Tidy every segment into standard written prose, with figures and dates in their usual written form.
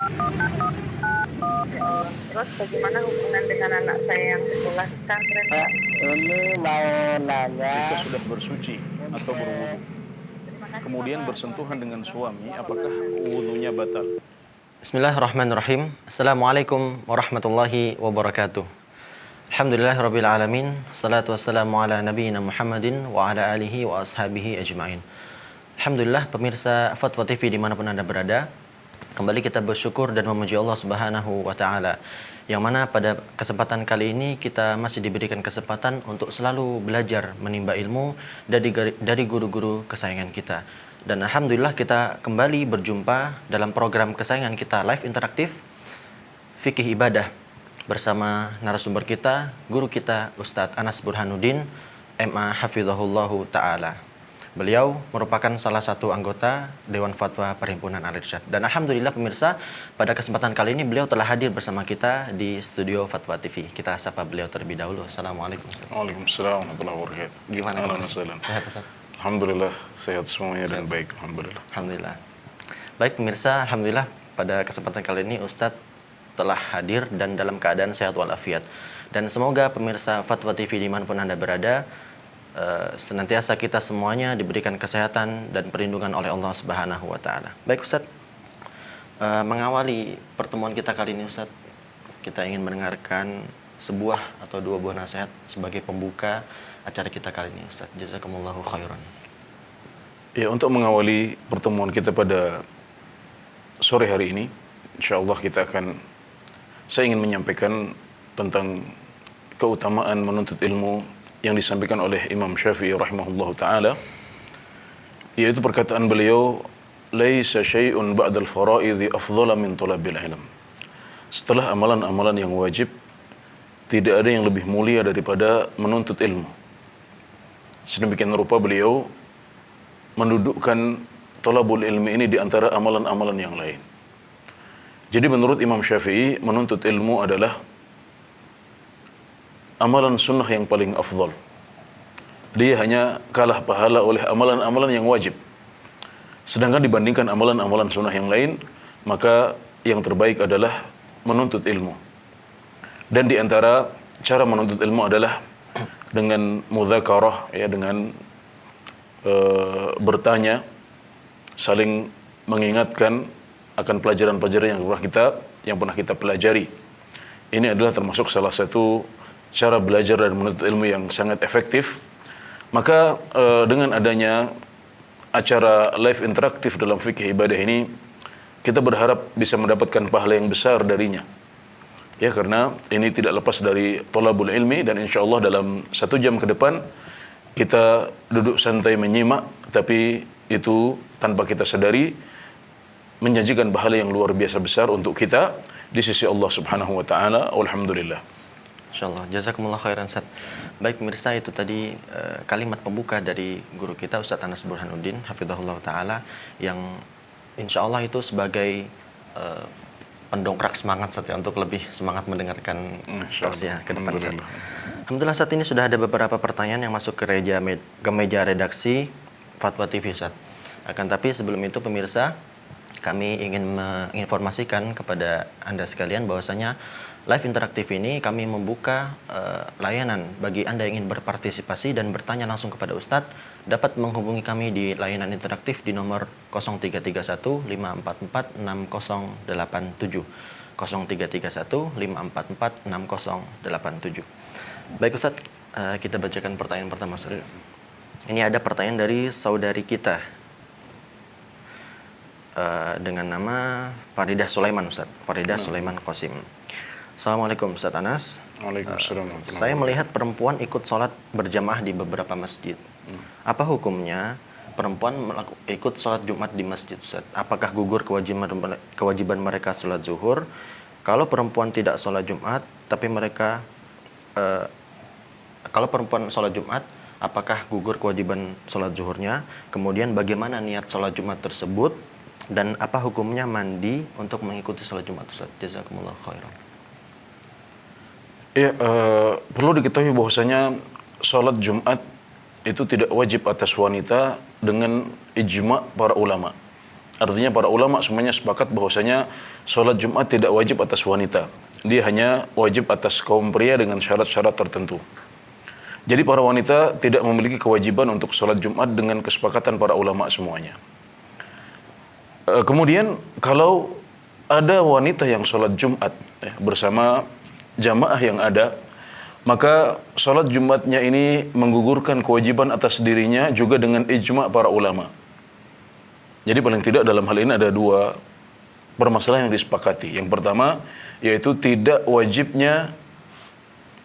Ya Allah. Terus bagaimana hubungan dengan anak saya yang sekolah di pesantren? Pak, ini mau nanya. Jika sudah bersuci atau berwudu, Terima kasih kemudian Bapak. bersentuhan dengan suami, apakah wudunya batal? Bismillahirrahmanirrahim. Assalamualaikum warahmatullahi wabarakatuh. Alhamdulillahirabbil alamin. Salatu wassalamu ala nabiyyina Muhammadin wa ala alihi wa ashabihi ajmain. Alhamdulillah pemirsa Fatwa TV dimanapun Anda berada, kembali kita bersyukur dan memuji Allah Subhanahu wa taala. Yang mana pada kesempatan kali ini kita masih diberikan kesempatan untuk selalu belajar menimba ilmu dari guru-guru kesayangan kita. Dan alhamdulillah kita kembali berjumpa dalam program kesayangan kita live interaktif Fikih Ibadah bersama narasumber kita, guru kita Ustadz Anas Burhanuddin MA Hafizahullahu Ta'ala. Beliau merupakan salah satu anggota Dewan Fatwa Perhimpunan Al-Irsyad. Dan alhamdulillah pemirsa, pada kesempatan kali ini beliau telah hadir bersama kita di studio Fatwa TV. Kita sapa beliau terlebih dahulu. Assalamualaikum Ustaz. Waalaikumsalam warahmatullahi wabarakatuh. Gimana Ahlan Ustaz? wa sahlan. Sehat Ustaz? Alhamdulillah sehat semuanya dan baik. Alhamdulillah. Alhamdulillah. Baik pemirsa, alhamdulillah pada kesempatan kali ini Ustadz telah hadir dan dalam keadaan sehat walafiat. Dan semoga pemirsa Fatwa TV dimanapun Anda berada, senantiasa kita semuanya diberikan kesehatan dan perlindungan oleh Allah Subhanahu wa taala. Baik Ustadz, mengawali pertemuan kita kali ini Ustadz, kita ingin mendengarkan sebuah atau dua buah nasihat sebagai pembuka acara kita kali ini Ustadz. Jazakumullahu khairan. Ya, untuk mengawali pertemuan kita pada sore hari ini, insyaallah saya ingin menyampaikan tentang keutamaan menuntut ilmu yang disampaikan oleh Imam Syafi'i rahimahullahu taala, yaitu perkataan beliau, laisa syai'un ba'dal fara'idhi afdhala min talabil ilm. Setelah amalan-amalan yang wajib, tidak ada yang lebih mulia daripada menuntut ilmu. Sedemikian rupa beliau mendudukkan talabul ilmi ini di antara amalan-amalan yang lain. Jadi menurut Imam Syafi'i, menuntut ilmu adalah amalan sunnah yang paling afdal. Dia hanya kalah pahala oleh amalan-amalan yang wajib. Sedangkan dibandingkan amalan-amalan sunnah yang lain, maka yang terbaik adalah menuntut ilmu. Dan di antara cara menuntut ilmu adalah dengan mudzakarah, ya, dengan bertanya, saling mengingatkan akan pelajaran-pelajaran yang pernah kita pelajari. Ini adalah termasuk salah satu cara belajar dan menuntut ilmu yang sangat efektif. Maka dengan adanya acara live interaktif dalam fikih ibadah ini, kita berharap bisa mendapatkan pahala yang besar darinya. Ya, karena ini tidak lepas dari thalabul ilmi, dan insyaallah dalam 1 jam ke depan kita duduk santai menyimak, tapi itu tanpa kita sadari menjanjikan pahala yang luar biasa besar untuk kita di sisi Allah Subhanahu wa taala. Alhamdulillah. Insyaallah, jazakumullah khairan Ustaz. Baik pemirsa, itu tadi kalimat pembuka dari guru kita Ustadz Anas Burhanuddin hafizahullah taala, yang insyaallah itu sebagai pendongkrak semangat Ustaz, ya, untuk lebih semangat mendengarkan tausiah ke depan Ustaz. Alhamdulillah saat ini sudah ada beberapa pertanyaan yang masuk ke meja redaksi Fatwa TV Ustaz. Akan tapi sebelum itu pemirsa, kami ingin menginformasikan kepada Anda sekalian bahwasanya live interaktif ini kami membuka layanan bagi Anda yang ingin berpartisipasi dan bertanya langsung kepada Ustadz, dapat menghubungi kami di layanan interaktif di nomor 0331 544 6087. 0331 544 6087. Baik Ustadz, kita bacakan pertanyaan pertama Ustadz. Ini ada pertanyaan dari saudari kita dengan nama Faridah Sulaiman Ustaz. Faridah Sulaiman Qasim. Assalamualaikum Ustaz Anas. Waalaikumsalam. Saya melihat perempuan ikut sholat berjamaah di beberapa masjid. Apa hukumnya perempuan ikut sholat Jumat di masjid Ustaz? Apakah gugur kewajiban mereka sholat zuhur? Kalau perempuan tidak sholat Jumat, tapi mereka kalau perempuan sholat Jumat, apakah gugur kewajiban sholat zuhurnya? Kemudian bagaimana niat sholat Jumat tersebut? Dan apa hukumnya mandi untuk mengikuti sholat Jumat Ustaz? Jazakumullah khairan. Ya, perlu diketahui bahwasanya sholat Jumat itu tidak wajib atas wanita dengan ijma' para ulama. Artinya para ulama semuanya sepakat bahwasanya sholat Jumat tidak wajib atas wanita. Dia hanya wajib atas kaum pria dengan syarat-syarat tertentu. Jadi para wanita tidak memiliki kewajiban untuk sholat Jumat dengan kesepakatan para ulama semuanya. Kemudian kalau ada wanita yang sholat Jumat bersama jamaah yang ada, maka sholat Jumatnya ini menggugurkan kewajiban atas dirinya juga dengan ijma' para ulama. Jadi paling tidak dalam hal ini ada dua permasalahan yang disepakati. Yang pertama yaitu tidak wajibnya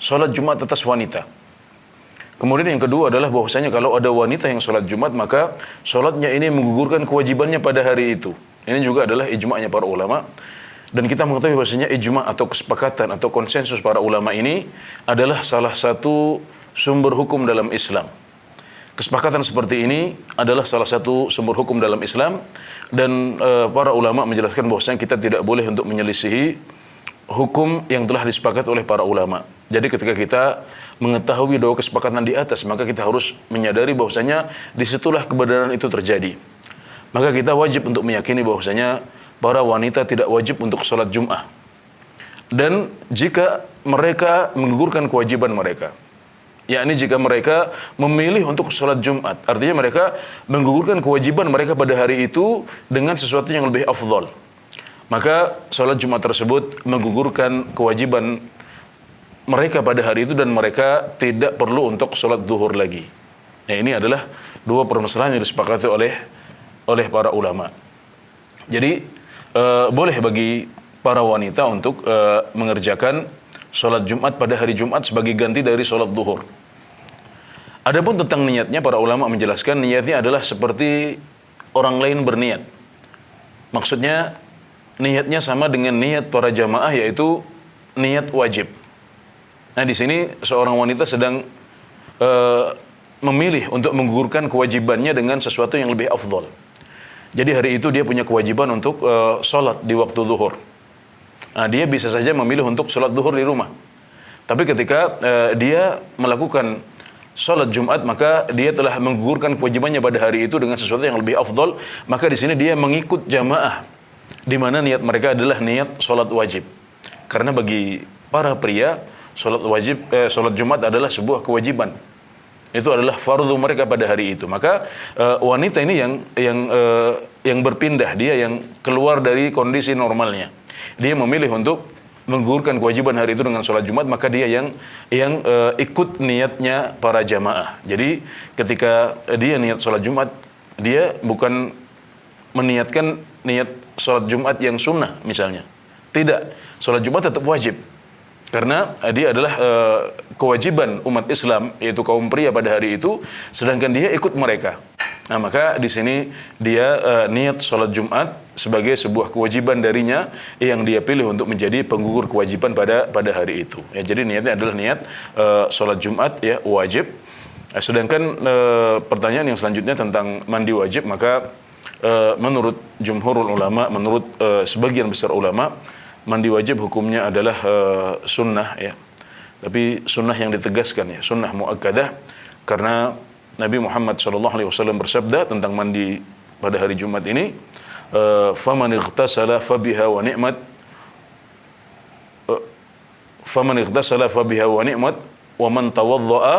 sholat Jumat atas wanita. Kemudian yang kedua adalah bahwasanya kalau ada wanita yang sholat Jumat, maka sholatnya ini menggugurkan kewajibannya pada hari itu. Ini juga adalah ijma'nya para ulama. Dan kita mengetahui bahwasanya ijma' atau kesepakatan atau konsensus para ulama ini adalah salah satu sumber hukum dalam Islam. Kesepakatan seperti ini adalah salah satu sumber hukum dalam Islam, dan para ulama menjelaskan bahwasanya kita tidak boleh untuk menyelisihi hukum yang telah disepakati oleh para ulama. Jadi ketika kita mengetahui bahwa kesepakatan di atas, maka kita harus menyadari bahwasanya disitulah kebenaran itu terjadi. Maka kita wajib untuk meyakini bahwasanya para wanita tidak wajib untuk sholat Jum'ah. Dan jika mereka menggugurkan kewajiban mereka, yakni jika mereka memilih untuk sholat Jumat, artinya mereka menggugurkan kewajiban mereka pada hari itu dengan sesuatu yang lebih afdal, maka sholat Jumat tersebut menggugurkan kewajiban mereka pada hari itu dan mereka tidak perlu untuk sholat duhur lagi. Nah, ini adalah dua permasalahan yang disepakati oleh para ulama. Jadi boleh bagi para wanita untuk mengerjakan sholat Jumat pada hari Jumat sebagai ganti dari sholat duhur. Adapun tentang niatnya, para ulama menjelaskan niatnya adalah seperti orang lain berniat. Maksudnya niatnya sama dengan niat para jamaah, yaitu niat wajib. Nah, di sini seorang wanita sedang memilih untuk menggugurkan kewajibannya dengan sesuatu yang lebih afdal. Jadi hari itu dia punya kewajiban untuk sholat di waktu zuhur. Nah, dia bisa saja memilih untuk sholat zuhur di rumah. Tapi ketika dia melakukan sholat Jumat, maka dia telah menggugurkan kewajibannya pada hari itu dengan sesuatu yang lebih afdal. Maka di sini dia mengikut jamaah, di mana niat mereka adalah niat sholat wajib. Karena bagi para pria, sholat Jumat adalah sebuah kewajiban. Itu adalah fardu mereka pada hari itu. Maka wanita ini yang berpindah, dia yang keluar dari kondisi normalnya. Dia memilih untuk menggugurkan kewajiban hari itu dengan sholat Jumat, maka dia yang ikut niatnya para jamaah. Jadi ketika dia niat sholat Jumat, dia bukan meniatkan niat sholat Jumat yang sunnah misalnya. Tidak, sholat Jumat tetap wajib. Karena dia adalah kewajiban umat Islam, yaitu kaum pria pada hari itu, sedangkan dia ikut mereka. Nah, maka di sini dia niat sholat Jumat sebagai sebuah kewajiban darinya yang dia pilih untuk menjadi penggugur kewajiban pada hari itu. Ya, jadi niatnya adalah niat sholat Jumat ya wajib. Sedangkan pertanyaan yang selanjutnya tentang mandi wajib, maka menurut jumhurul ulama, menurut sebagian besar ulama, mandi wajib hukumnya adalah sunnah ya. Tapi sunnah yang ditegaskan ya, sunnah muakkadah, karena Nabi Muhammad SAW bersabda tentang mandi pada hari Jumat ini, faman ightasala fabiha wa ni'mat, faman ightasala fabiha wa ni'mat, wa man tawadda'a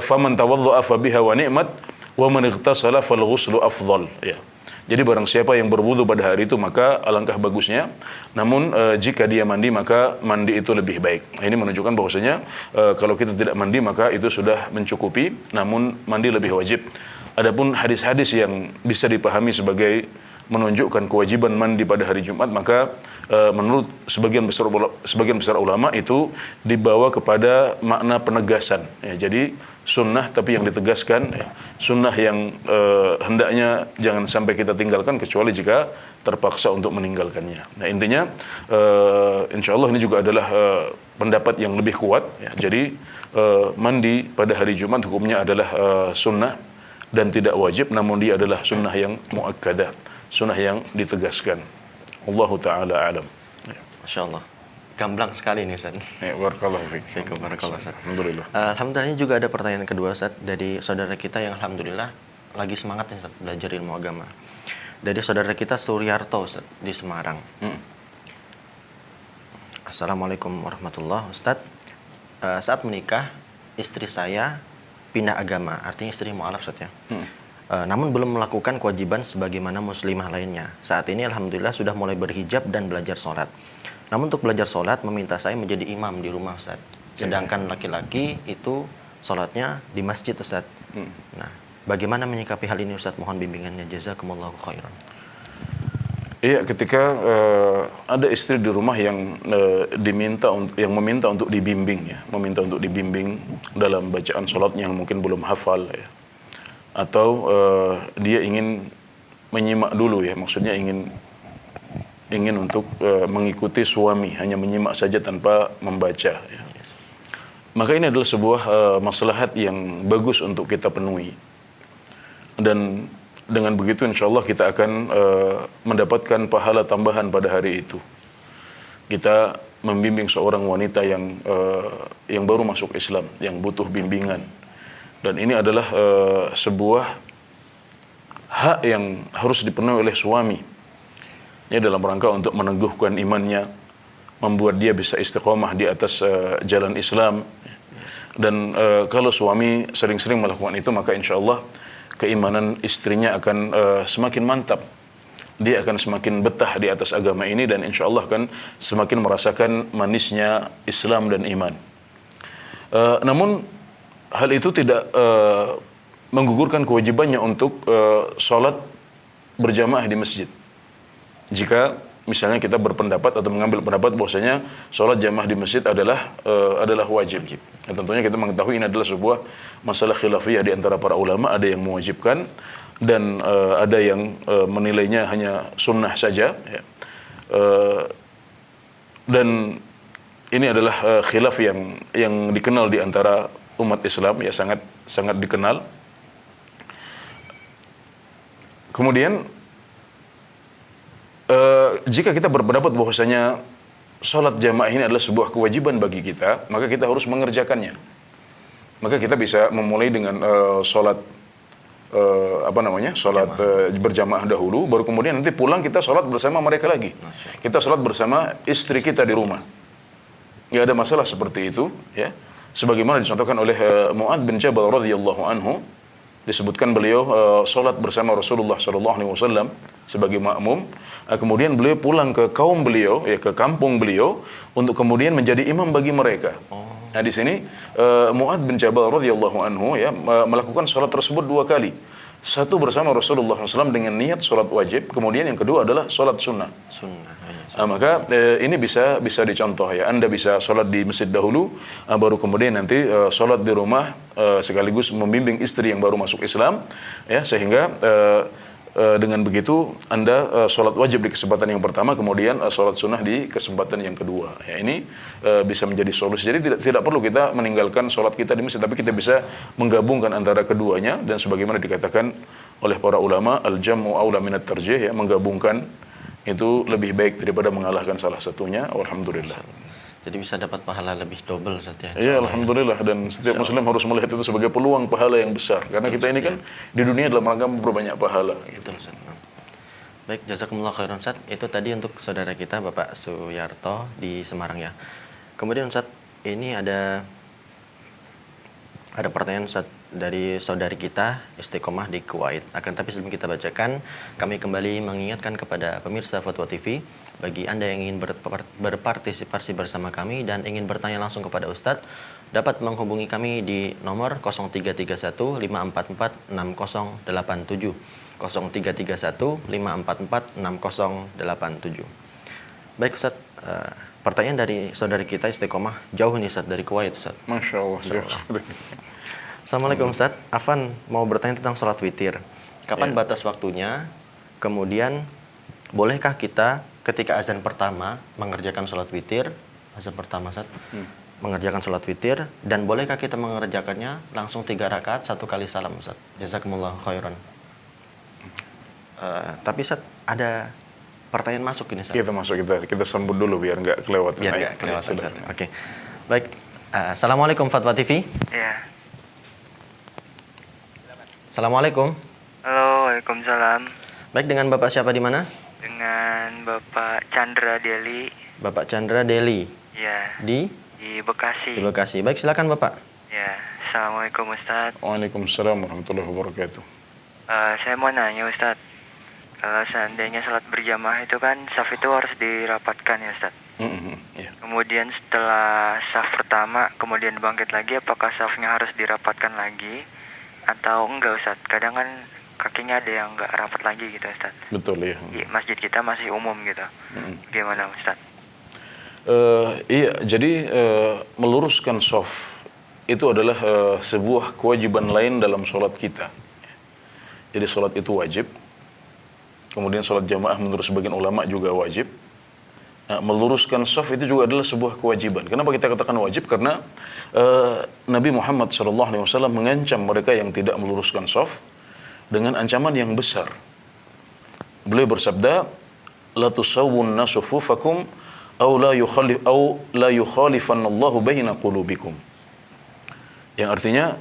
faman tawadda'a fabiha wa ni'mat, wa man ightasala fal ghuslu afdal ya. Jadi barang siapa yang berwudu pada hari itu, maka alangkah bagusnya. Namun jika dia mandi, maka mandi itu lebih baik. Ini menunjukkan bahwasanya kalau kita tidak mandi, maka itu sudah mencukupi. Namun mandi lebih wajib. Adapun hadis-hadis yang bisa dipahami sebagai menunjukkan kewajiban mandi pada hari Jumat, maka menurut sebagian besar ulama itu dibawa kepada makna penegasan ya. Jadi sunnah tapi yang ditegaskan ya. Sunnah yang hendaknya jangan sampai kita tinggalkan kecuali jika terpaksa untuk meninggalkannya. Nah, intinya insyaallah ini juga adalah pendapat yang lebih kuat ya. Jadi mandi pada hari Jumat hukumnya adalah sunnah dan tidak wajib, namun dia adalah sunnah yang muakkadah, sunnah yang ditegaskan. Allahu ta'ala alam. Masya Allah, gamblang sekali nih Ustaz. Ya, barakallahu fiik. Barakallahu Ustaz. Alhamdulillah. Alhamdulillah, ini juga ada pertanyaan kedua Ustaz dari saudara kita yang alhamdulillah lagi semangat nih Ustaz, belajar ilmu agama. Dari saudara kita Suryarto Ustaz, di Semarang. Assalamualaikum warahmatullahi Ustaz. Saat menikah, istri saya pindah agama, artinya istri mu'alaf Ustaz ya. Namun belum melakukan kewajiban sebagaimana muslimah lainnya. Saat ini alhamdulillah sudah mulai berhijab dan belajar sholat. Namun untuk belajar sholat meminta saya menjadi imam di rumah Ustaz. Sedangkan laki-laki itu sholatnya di masjid Ustaz. Nah, bagaimana menyikapi hal ini Ustaz? Mohon bimbingannya. Jazakumullahu khairan. Iya, ketika ada istri di rumah yang meminta untuk dibimbing ya, meminta untuk dibimbing dalam bacaan sholatnya yang mungkin belum hafal ya, atau dia ingin menyimak dulu ya, maksudnya ingin untuk mengikuti suami, hanya menyimak saja tanpa membaca ya. Maka ini adalah sebuah maslahat yang bagus untuk kita penuhi, dan dengan begitu insya Allah kita akan mendapatkan pahala tambahan pada hari itu. Kita membimbing seorang wanita yang baru masuk Islam, yang butuh bimbingan, dan ini adalah sebuah hak yang harus dipenuhi oleh suami ya, dalam rangka untuk meneguhkan imannya, membuat dia bisa istiqomah di atas jalan Islam. Dan kalau suami sering-sering melakukan itu, maka insya Allah keimanan istrinya akan semakin mantap. Dia akan semakin betah di atas agama ini, dan insya Allah akan semakin merasakan manisnya Islam dan iman. Namun hal itu tidak menggugurkan kewajibannya untuk sholat berjamaah di masjid. Jika misalnya kita berpendapat atau mengambil pendapat bahwasanya sholat jamaah di masjid adalah wajib. Ya, tentunya kita mengetahui ini adalah sebuah masalah khilafiyah di antara para ulama. Ada yang mewajibkan dan ada yang menilainya hanya sunnah saja. Ya. Dan ini adalah khilaf yang dikenal di antara umat Islam, ya, sangat dikenal. Kemudian jika kita berpendapat bahwasanya sholat jamaah ini adalah sebuah kewajiban bagi kita, maka kita harus mengerjakannya. Maka kita bisa memulai dengan sholat sholat berjamaah dahulu, baru kemudian nanti pulang kita sholat bersama mereka lagi. Kita sholat bersama istri kita di rumah. Nggak ada masalah seperti itu, ya. Sebagaimana dicontohkan oleh Mu'adz bin Jabal radhiyallahu anhu, disebutkan beliau sholat bersama Rasulullah SAW sebagai makmum. Kemudian beliau pulang ke kaum beliau, ya, ke kampung beliau, untuk kemudian menjadi imam bagi mereka. Nah, di sini Mu'adz bin Jabal radhiyallahu anhu, ya, melakukan sholat tersebut 2 kali. Satu bersama Rasulullah SAW dengan niat sholat wajib, kemudian yang kedua adalah sholat sunnah. Maka ini bisa dicontoh, ya. Anda bisa sholat di masjid dahulu, baru kemudian nanti sholat di rumah, sekaligus membimbing istri yang baru masuk Islam, ya, sehingga dengan begitu Anda sholat wajib di kesempatan yang pertama, kemudian sholat sunnah di kesempatan yang kedua. Ya, ini bisa menjadi solusi. Jadi tidak perlu kita meninggalkan sholat kita di masjid, tapi kita bisa menggabungkan antara keduanya, dan sebagaimana dikatakan oleh para ulama, al-jam'u aula minat tarjih, ya, menggabungkan itu lebih baik daripada mengalahkan salah satunya. Alhamdulillah. Jadi bisa dapat pahala lebih double saja. Ya, alhamdulillah, dan setiap muslim harus melihat itu sebagai peluang pahala yang besar, karena kita ini kan di dunia dalam rangka memperbanyak pahala. Betul, Ustaz. Baik, jazakumullah khairan Ustaz. Itu tadi untuk saudara kita Bapak Suyarto di Semarang, ya. Kemudian Ustaz, ini ada pertanyaan Ustaz dari saudari kita Istiqomah di Kuwait. Akan tapi sebelum kita bacakan, kami kembali mengingatkan kepada pemirsa Fatwa TV, bagi Anda yang ingin berpartisipasi bersama kami dan ingin bertanya langsung kepada Ustadz, dapat menghubungi kami di nomor 0331 544 6087. 0331 544 6087. Baik Ustadz, pertanyaan dari saudari kita Istiqomah jauh nih Ustadz, dari Kuwait Ustadz. Masya Allah. Assalamualaikum Ustadz, Afan mau bertanya tentang sholat witir. Kapan batas waktunya? Kemudian bolehkah kita ketika azan pertama mengerjakan sholat witir, azan pertama Ustadz, mengerjakan sholat witir, dan bolehkah kita mengerjakannya langsung 3 rakaat 1 kali salam Ustadz? Jazakumullah khairan. Tapi Ustadz, ada pertanyaan masuk ini Ustadz. Kita sambut dulu biar nggak kelewatan. Biar nggak kelewatan Ustadz. Oke. Baik. Assalamualaikum Fatwa TV. Iya. Assalamualaikum. Halo, Waalaikumsalam. Baik, dengan Bapak siapa di mana? Dengan Bapak Chandra Deli. Bapak Chandra Deli Ya, di Bekasi. Bekasi. Baik, silakan Bapak. Ya, Assalamualaikum Ustadz. Waalaikumsalam warahmatullahi wabarakatuh. Saya mau nanya Ustadz. Kalau seandainya salat berjamaah itu kan saf itu harus dirapatkan ya Ustadz. Ya. Kemudian setelah saf pertama, kemudian bangkit lagi, apakah safnya harus dirapatkan lagi? Atau enggak Ustadz? Kadang kan kakinya ada yang enggak rapat lagi gitu Ustadz. Betul ya. Di masjid kita masih umum gitu. Gimana Ustadz? Iya, jadi meluruskan shaf itu adalah sebuah kewajiban lain dalam sholat kita. Jadi sholat itu wajib. Kemudian sholat jamaah menurut sebagian ulama juga wajib. Nah, meluruskan shaf itu juga adalah sebuah kewajiban. Kenapa kita katakan wajib? Karena Nabi Muhammad SAW mengancam mereka yang tidak meluruskan shaf dengan ancaman yang besar. Beliau bersabda, "La tusawwunna sufufakum aw la yukhalifanallahu baina qulubikum." Yang artinya,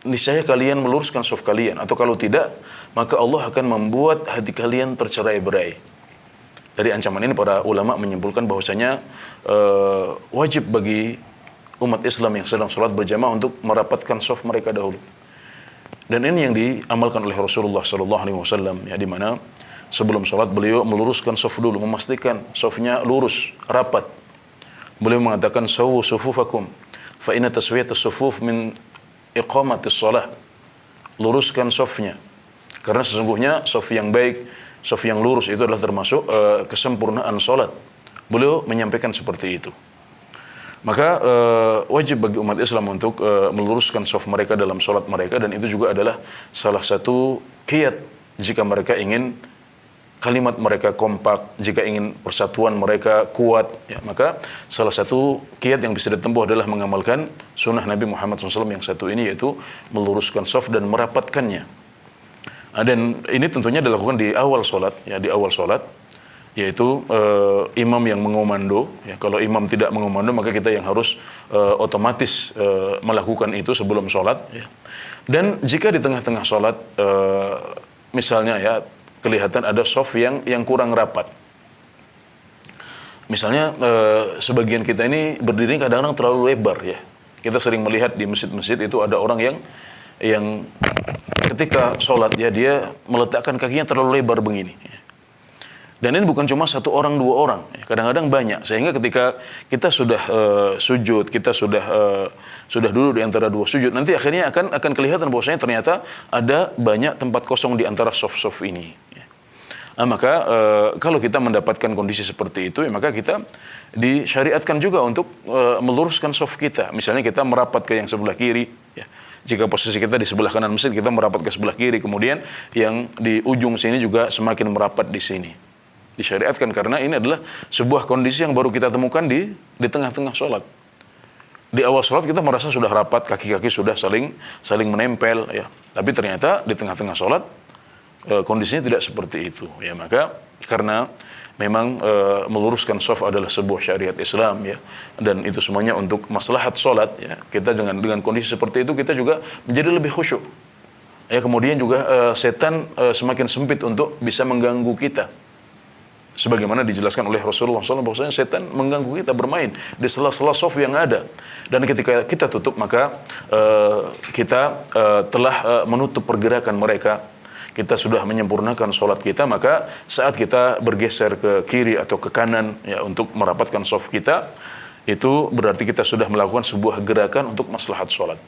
niscaya kalian meluruskan shaf kalian, atau kalau tidak, maka Allah akan membuat hati kalian tercerai-berai. Dari ancaman ini para ulama menyimpulkan bahwasanya wajib bagi umat Islam yang sedang sholat berjamaah untuk merapatkan shaf mereka dahulu. Dan ini yang diamalkan oleh Rasulullah SAW, ya, di mana sebelum sholat beliau meluruskan shaf dulu, memastikan shafnya lurus, rapat. Beliau mengatakan, "Sawu sufufakum, fa inna taswiyatus sufuf min iqamatis shalah." Luruskan shafnya, karena sesungguhnya shaf yang baik, shaf yang lurus itu adalah termasuk kesempurnaan sholat. Beliau menyampaikan seperti itu. Maka wajib bagi umat Islam untuk meluruskan shaf mereka dalam sholat mereka, dan itu juga adalah salah satu kiat jika mereka ingin kalimat mereka kompak, jika ingin persatuan mereka kuat, ya, maka salah satu kiat yang bisa ditempuh adalah mengamalkan sunnah Nabi Muhammad SAW yang satu ini, yaitu meluruskan shaf dan merapatkannya. Dan ini tentunya dilakukan di awal sholat, ya, di awal sholat, yaitu imam yang mengomando. Ya, kalau imam tidak mengomando, maka kita yang harus otomatis melakukan itu sebelum sholat. Ya. Dan jika di tengah-tengah sholat, misalnya ya, kelihatan ada shaf yang kurang rapat. Misalnya sebagian kita ini berdiri kadang-kadang terlalu lebar, ya. Kita sering melihat di masjid-masjid itu ada orang yang ketika sholat, ya, dia meletakkan kakinya terlalu lebar begini. Ya. Dan ini bukan cuma satu orang, dua orang, ya, kadang-kadang banyak. Sehingga ketika kita sudah sujud, kita sudah duduk di antara dua sujud, nanti akhirnya akan kelihatan bahwasanya ternyata ada banyak tempat kosong di antara shaf-shaf ini. Ya. Nah, maka kalau kita mendapatkan kondisi seperti itu, ya, maka kita disyariatkan juga untuk meluruskan shaf kita. Misalnya kita merapat ke yang sebelah kiri, ya. Jika posisi kita di sebelah kanan masjid, kita merapat ke sebelah kiri, kemudian yang di ujung sini juga semakin merapat di sini. Disyariatkan karena ini adalah sebuah kondisi yang baru kita temukan di tengah-tengah sholat. Di awal sholat kita merasa sudah rapat, kaki-kaki sudah saling menempel, ya. Tapi ternyata di tengah-tengah sholat kondisinya tidak seperti itu, ya. Maka karena memang meluruskan shaf adalah sebuah syariat Islam, ya, dan itu semuanya untuk maslahat sholat, ya. Kita dengan kondisi seperti itu kita juga menjadi lebih khusyuk. Ya, kemudian juga setan semakin sempit untuk bisa mengganggu kita. Sebagaimana dijelaskan oleh Rasulullah SAW bahwasanya setan mengganggu kita bermain di sela-sela shaf yang ada, dan ketika kita tutup maka kita telah menutup pergerakan mereka. Kita sudah menyempurnakan sholat kita, maka saat kita bergeser ke kiri atau ke kanan, ya, untuk merapatkan shaf kita, itu berarti kita sudah melakukan sebuah gerakan untuk maslahat sholat.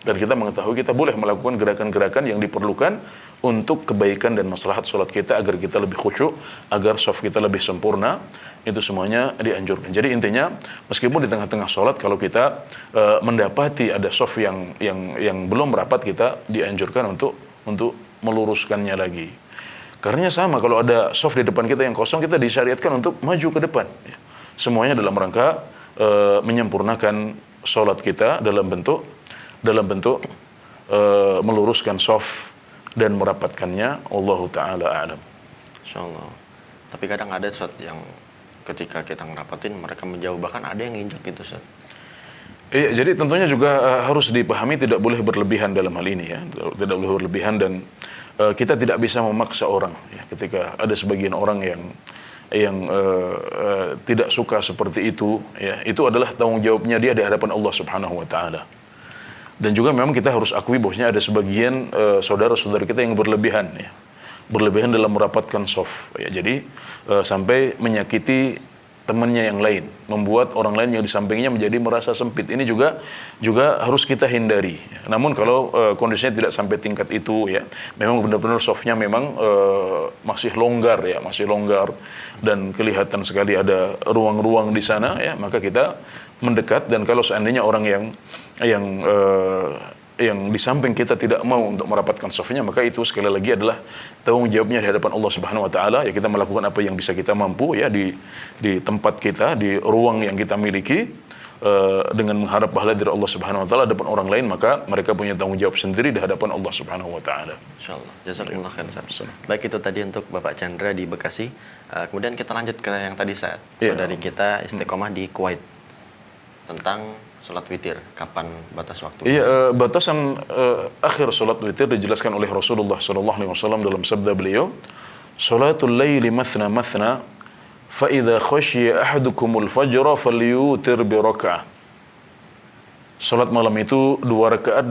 Dan kita mengetahui kita boleh melakukan gerakan-gerakan yang diperlukan untuk kebaikan dan maslahat sholat kita, agar kita lebih khusyuk, agar shaf kita lebih sempurna. Itu semuanya dianjurkan. Jadi intinya, meskipun di tengah-tengah sholat, kalau kita mendapati ada shaf yang belum rapat, kita dianjurkan untuk meluruskannya lagi. Karena sama, kalau ada shaf di depan kita yang kosong, kita disyariatkan untuk maju ke depan. Semuanya dalam rangka menyempurnakan sholat kita dalam bentuk meluruskan shaf dan merapatkannya. Allahu ta'ala a'lam. Insyaallah. Tapi kadang ada Ustaz yang ketika kita ngerapatin mereka menjauh, bahkan ada yang nginjak gitu Ustaz. Iya, jadi tentunya juga harus dipahami tidak boleh berlebihan dalam hal ini, ya. Tidak boleh berlebihan, dan kita tidak bisa memaksa orang. Ya, ketika ada sebagian orang yang tidak suka seperti itu, ya, itu adalah tanggung jawabnya dia di hadapan Allah Subhanahu wa taala. Dan juga memang kita harus akui bahwasanya ada sebagian saudara-saudara kita yang berlebihan, ya. Berlebihan dalam merapatkan shaf, ya. Jadi sampai menyakiti temannya yang lain, membuat orang lain yang di sampingnya menjadi merasa sempit. Ini juga harus kita hindari. Namun kalau kondisinya tidak sampai tingkat itu, ya, memang benar-benar softnya memang masih longgar, ya, masih longgar dan kelihatan sekali ada ruang-ruang di sana, ya, maka kita mendekat. Dan kalau seandainya orang yang di samping kita tidak mau untuk merapatkan softnya, maka itu sekali lagi adalah tanggung jawabnya di hadapan Allah Subhanahu wa taala. Ya, kita melakukan apa yang bisa kita mampu, ya, di tempat kita, di ruang yang kita miliki, dengan mengharap pahala dari Allah Subhanahu wa taala hadapan orang lain, maka mereka punya tanggung jawab sendiri di hadapan Allah Subhanahu wa taala. Insyaallah. Jazakumullah khairan. Baik, itu tadi untuk Bapak Chandra di Bekasi. Kemudian kita lanjut ke yang tadi saudari kita istiqomah di Kuwait tentang salat witir, kapan batas waktu? Iya, batasan akhir salat witir dijelaskan oleh Rasulullah sallallahu alaihi wasallam dalam sabda beliau, "Salatul laili mathna mathna, fa idza khashiya ahadukumul fajra falyutir bi raka'ah." Salat malam itu 2 rakaat.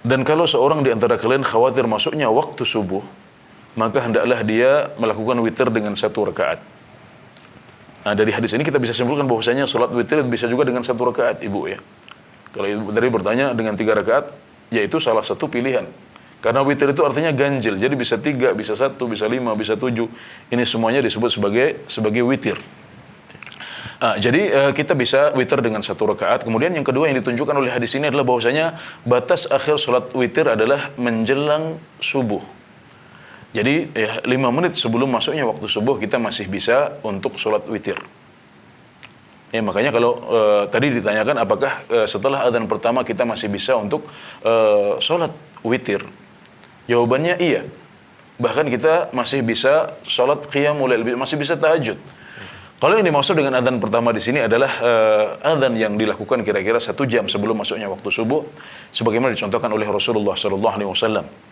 Dan kalau seorang di antara kalian khawatir masuknya waktu subuh, maka hendaklah dia melakukan witir dengan 1 rakaat. Nah, dari hadis ini kita bisa simpulkan bahwasanya salat witir bisa juga dengan 1 rakaat, Ibu, ya. Kalau Ibu tadi bertanya dengan 3 rakaat, yaitu salah satu pilihan. Karena witir itu artinya ganjil, jadi bisa 3, bisa 1, bisa 5, bisa 7. Ini semuanya disebut sebagai witir. Jadi kita bisa witir dengan 1 rakaat. Kemudian yang kedua yang ditunjukkan oleh hadis ini adalah bahwasanya batas akhir salat witir adalah menjelang subuh. Jadi 5 menit sebelum masuknya waktu subuh kita masih bisa untuk sholat witir. Ya, makanya kalau tadi ditanyakan apakah setelah adzan pertama kita masih bisa untuk sholat witir, jawabannya iya. Bahkan kita masih bisa sholat qiyamul lail, masih bisa tahajud. Kalau yang dimaksud dengan adzan pertama di sini adalah adzan yang dilakukan kira-kira 1 jam sebelum masuknya waktu subuh, sebagaimana dicontohkan oleh Rasulullah SAW.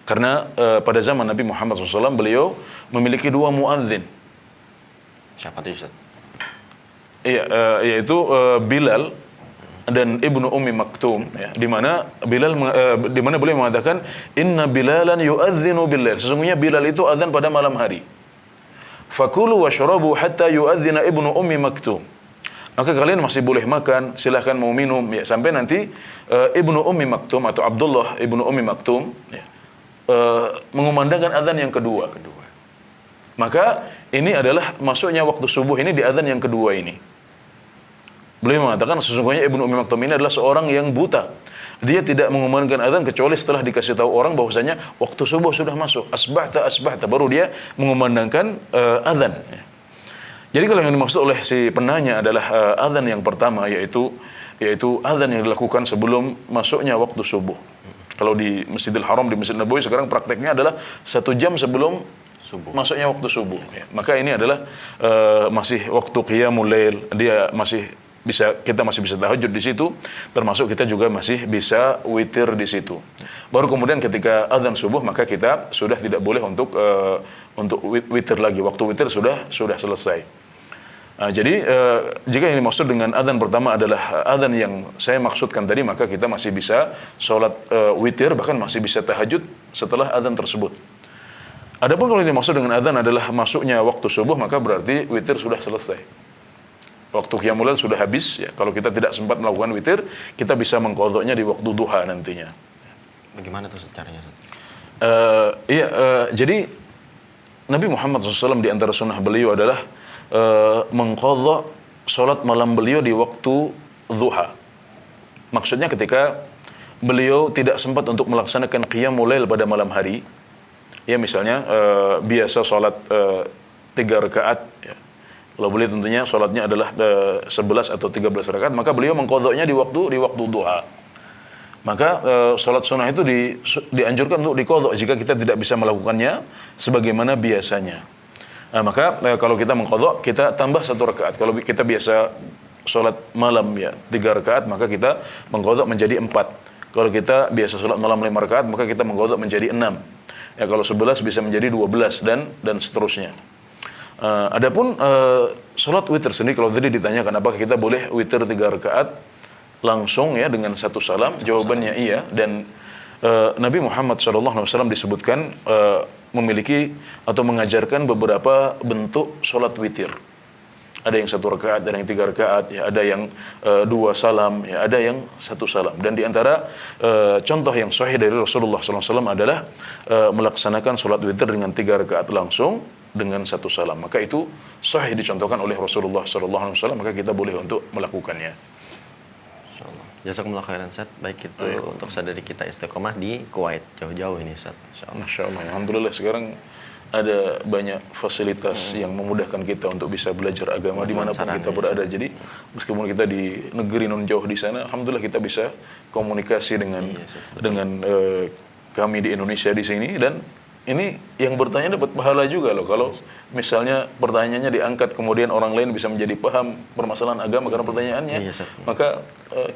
Karena pada zaman Nabi Muhammad SAW beliau memiliki 2 muadzin. Siapa itu, Ustaz? Iya, yaitu Bilal dan Ibnu Ummi Maktum, ya, di mana beliau mengatakan inna Bilalan yu'adzinu bil-lail. Sesungguhnya Bilal itu azan pada malam hari. Fakulu washrabu hatta yu'adzina Ibnu Ummi Maktum. Maka kalian masih boleh makan, silahkan mau minum, ya, sampai nanti Ibnu Ummi Maktum atau Abdullah Ibnu Ummi Maktum, ya, mengumandangkan azan yang kedua. Maka ini adalah masuknya waktu subuh ini di azan yang kedua ini. Beliau mengatakan sesungguhnya Ibnu Ummi Maktum ini adalah seorang yang buta. Dia tidak mengumandangkan azan kecuali setelah dikasih tahu orang bahwasanya waktu subuh sudah masuk. Asbahta baru dia mengumandangkan azan. Jadi kalau yang dimaksud oleh si penanya adalah azan yang pertama, yaitu azan yang dilakukan sebelum masuknya waktu subuh. Kalau di Masjidil Haram, di Masjid Nabawi sekarang prakteknya adalah 1 jam sebelum masuknya waktu subuh. Ya. Maka ini adalah masih waktu qiyamul lail, kita masih bisa tahajud di situ, termasuk kita juga masih bisa witir di situ. Baru kemudian ketika azan subuh maka kita sudah tidak boleh untuk witir lagi. Waktu witir sudah selesai. Jadi jika yang dimaksud dengan adzan pertama adalah adzan yang saya maksudkan tadi, maka kita masih bisa sholat witir, bahkan masih bisa tahajud setelah adzan tersebut. Adapun kalau yang dimaksud dengan adzan adalah masuknya waktu subuh, maka berarti witir sudah selesai. Waktu qiyamul lail sudah habis, ya. Kalau kita tidak sempat melakukan witir, kita bisa mengqadha'nya di waktu duha nantinya. Bagaimana tuh caranya? Jadi Nabi Muhammad SAW di antara sunnah beliau adalah mengqadha sholat malam beliau di waktu duha. Maksudnya ketika beliau tidak sempat untuk melaksanakan qiyamul lail pada malam hari, ya misalnya biasa sholat 3 rakaat, ya. Kalau boleh tentunya sholatnya adalah 11 atau 13 rakaat, maka beliau mengqadha'nya di waktu duha. Maka sholat sunnah itu dianjurkan untuk diqadha jika kita tidak bisa melakukannya sebagaimana biasanya. Maka kalau kita mengqadha, kita tambah 1 rakaat. Kalau kita biasa sholat malam, ya 3 rakaat, maka kita mengqadha menjadi 4. Kalau kita biasa sholat malam 5 rakaat, maka kita mengqadha menjadi 6. Ya, kalau 11 bisa menjadi 12 dan seterusnya. Adapun sholat witir sendiri, kalau tadi ditanyakan apakah kita boleh witir 3 rakaat langsung ya dengan satu salam, jawabannya iya. Dan Nabi Muhammad SAW disebutkan memiliki atau mengajarkan beberapa bentuk sholat witir. Ada yang 1 rakaat, ada yang 3 rakaat, ya, ada yang 2 salam, ya, ada yang 1 salam. Dan di antara contoh yang sahih dari Rasulullah SAW adalah melaksanakan sholat witir dengan 3 rakaat langsung dengan 1 salam. Maka itu sahih dicontohkan oleh Rasulullah SAW, maka kita boleh untuk melakukannya. Insyaallah. Jazakumullah khairan Ustaz. Baik itu untuk saudari kita istiqomah di Kuwait jauh-jauh ini Ustaz. Insyaallah. Masya Allah. Alhamdulillah sekarang ada banyak fasilitas yang memudahkan kita untuk bisa belajar agama dimanapun kita berada. Jadi meskipun kita di negeri non jauh di sana, alhamdulillah kita bisa komunikasi dengan kami di Indonesia di sini. Dan ini yang bertanya dapat pahala juga loh. Kalau misalnya pertanyaannya diangkat kemudian orang lain bisa menjadi paham permasalahan agama karena pertanyaannya, maka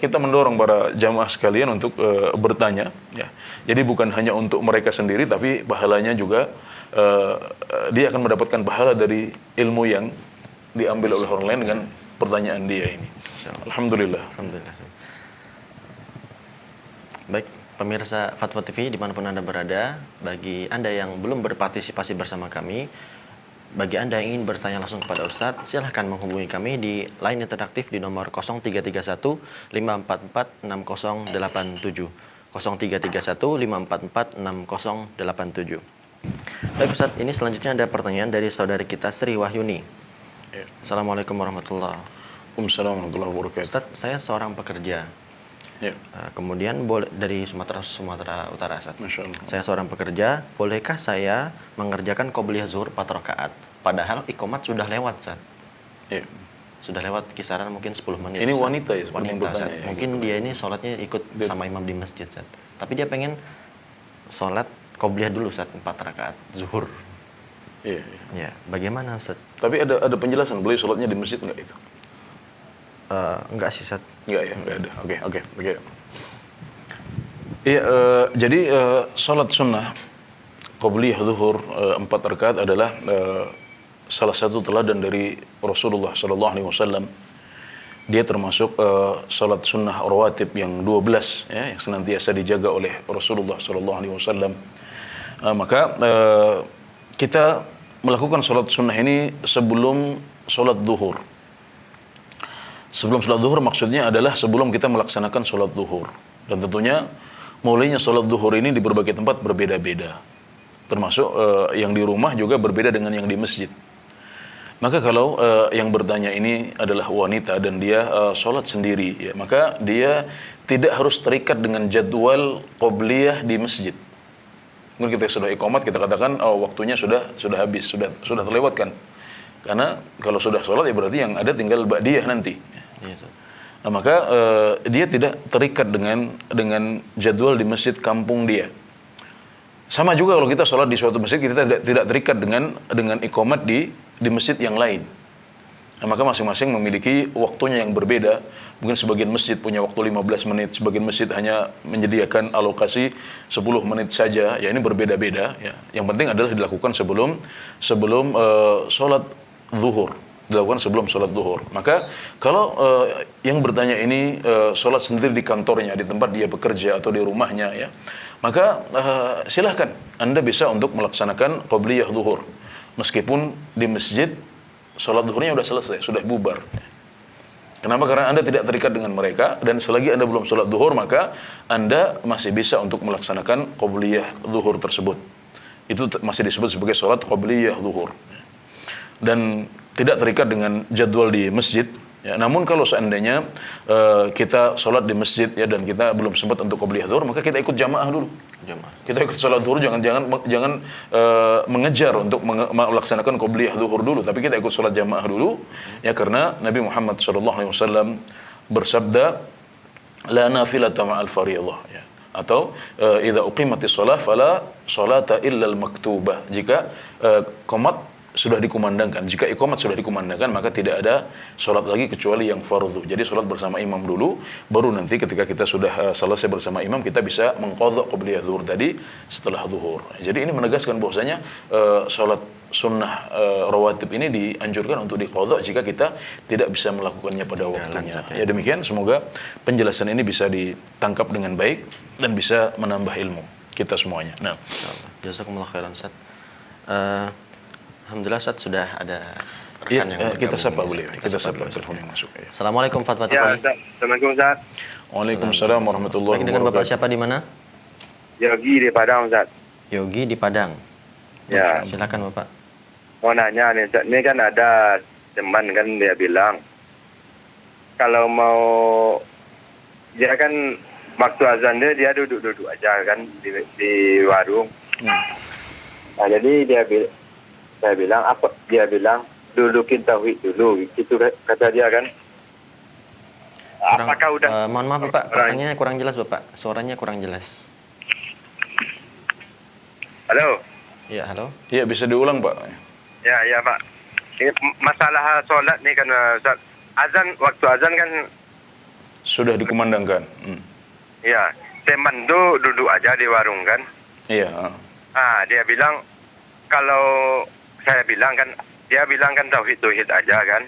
kita mendorong para jamaah sekalian untuk bertanya. Ya. Jadi bukan hanya untuk mereka sendiri, tapi pahalanya juga dia akan mendapatkan pahala dari ilmu yang diambil oleh orang lain dengan pertanyaan dia ini. Alhamdulillah. Alhamdulillah. Baik, pemirsa Fatwa TV dimanapun Anda berada, bagi Anda yang belum berpartisipasi bersama kami, bagi Anda yang ingin bertanya langsung kepada Ustadz, silahkan menghubungi kami di line interaktif di nomor 0331 544 6087. 0331 544 6087. Baik Ustadz, ini selanjutnya ada pertanyaan dari saudari kita Sri Wahyuni. Ya. Assalamualaikum warahmatullahi wabarakatuh. Waalaikumsalam warahmatullahi wabarakatuh. Ustadz, saya seorang pekerja. Ya. Kemudian dari Sumatera Utara, Ustadz. Masya Allah. Saya seorang pekerja, bolehkah saya mengerjakan qobliyah zuhur 4 rakaat? Padahal iqomat sudah lewat, Ustadz. Ya. Sudah lewat kisaran mungkin 10 menit. Ini Ustadz. wanita ya, seperti yang Wanita, bertanya, Ustadz. ya. Mungkin dia ini sholatnya ikut sama imam di masjid, Ustadz. Tapi dia pengen sholat qobliyah dulu, Ustadz, 4 rakaat zuhur. Iya. Ya, bagaimana, Ustadz? Tapi ada penjelasan beliau sholatnya di masjid nggak itu? Enggak sih, Ustadz. Enggak ya, enggak ada. Oke. Iya, jadi sholat sunnah qobliyah zuhur 4 rakaat adalah salah satu teladan dari Rasulullah SAW. Dia termasuk sholat sunnah rawatib yang 12 ya, yang senantiasa dijaga oleh Rasulullah SAW. Maka kita melakukan sholat sunnah ini sebelum sholat zuhur. Sebelum sholat zuhur maksudnya adalah sebelum kita melaksanakan sholat zuhur. Dan tentunya mulainya sholat zuhur ini di berbagai tempat berbeda-beda. Termasuk yang di rumah juga berbeda dengan yang di masjid. Maka kalau yang bertanya ini adalah wanita dan dia sholat sendiri, ya, maka dia tidak harus terikat dengan jadwal qobliyah di masjid. Mungkin kita sudah iqamat, kita katakan waktunya sudah habis, sudah terlewatkan. Karena kalau sudah sholat ya berarti yang ada tinggal ba'diyah nanti. Iya, Nah, maka dia tidak terikat dengan jadwal di masjid kampung dia. Sama juga kalau kita sholat di suatu masjid, kita tidak terikat dengan iqamat di masjid yang lain. Nah, maka masing-masing memiliki waktunya yang berbeda. Mungkin sebagian masjid punya waktu 15 menit, sebagian masjid hanya menyediakan alokasi 10 menit saja. Ya, ini berbeda-beda. Ya. Yang penting adalah dilakukan sebelum sholat zuhur. Dilakukan sebelum sholat zuhur. Maka kalau yang bertanya ini sholat sendiri di kantornya, di tempat dia bekerja atau di rumahnya, ya, maka silahkan Anda bisa untuk melaksanakan qobliyah zuhur. Meskipun di masjid sholat zuhurnya sudah selesai, sudah bubar. Kenapa? Karena Anda tidak terikat dengan mereka, dan selagi Anda belum sholat zuhur, maka Anda masih bisa untuk melaksanakan qobliyah zuhur tersebut. Itu masih disebut sebagai sholat qobliyah zuhur. Dan tidak terikat dengan jadwal di masjid. Ya, namun kalau seandainya kita sholat di masjid ya dan kita belum sempat untuk qobliyah zuhur, maka kita ikut jamaah dulu. Kita ikut sholat zuhur, jangan mengejar untuk melaksanakan qobliyah zuhur dulu, tapi kita ikut sholat jamaah dulu. Ya, karena Nabi Muhammad SAW bersabda, la nafilata ma'al fardhiyah. Ya. Atau idza uqimatis shalah fala sholata illa al maktubah. Jika qomat sudah dikumandangkan. Jika iqamat sudah dikumandangkan, maka tidak ada sholat lagi kecuali yang fardhu. Jadi sholat bersama imam dulu, baru nanti ketika kita sudah selesai bersama imam, kita bisa mengqadha qabliyah zuhur tadi setelah zuhur. Jadi ini menegaskan bahwasanya sholat sunnah rawatib ini dianjurkan untuk diqadha jika kita tidak bisa melakukannya pada waktunya. Ya demikian, semoga penjelasan ini bisa ditangkap dengan baik dan bisa menambah ilmu kita semuanya. Nah, Jazakumullah khairan Ustaz. Alhamdulillah Ustaz sudah ada ya, rekan yang kita bergabung sapa ini, beliau. Ustaz. Kita sapa sapa dulu, Ustaz. telepon yang masuk. Ya. Assalamualaikum Fatwa Ya, Tupai. Ustaz. Assalamualaikum Ustaz. Waalaikumsalam warahmatullahi Baik, dengan Bapak wabarakatuh. siapa di mana? Yogi di Padang Ustaz. Yogi di Padang. Ya. Silakan Bapak. Mau nanya nih Ustaz, ini kan ada teman kan dia bilang kalau mau dia kan waktu azan dia duduk-duduk aja kan di warung. Nah, jadi saya bilang apa? Dia bilang dudukin tauhid dulu. Itu kata dia kan. Apakah udah Mohon maaf Bapak, pertanyaannya kurang jelas Bapak. Suaranya kurang jelas. Halo? Iya, halo. Ya, bisa diulang, Pak. Ya Pak. Ini masalah sholat nih kan Ustaz. Waktu azan kan Sudah dikumandangkan. ya, teman tuh duduk aja di warung kan. Iya. Dia bilang kalau saya bilang kan dia bilang kan tauhid aja kan.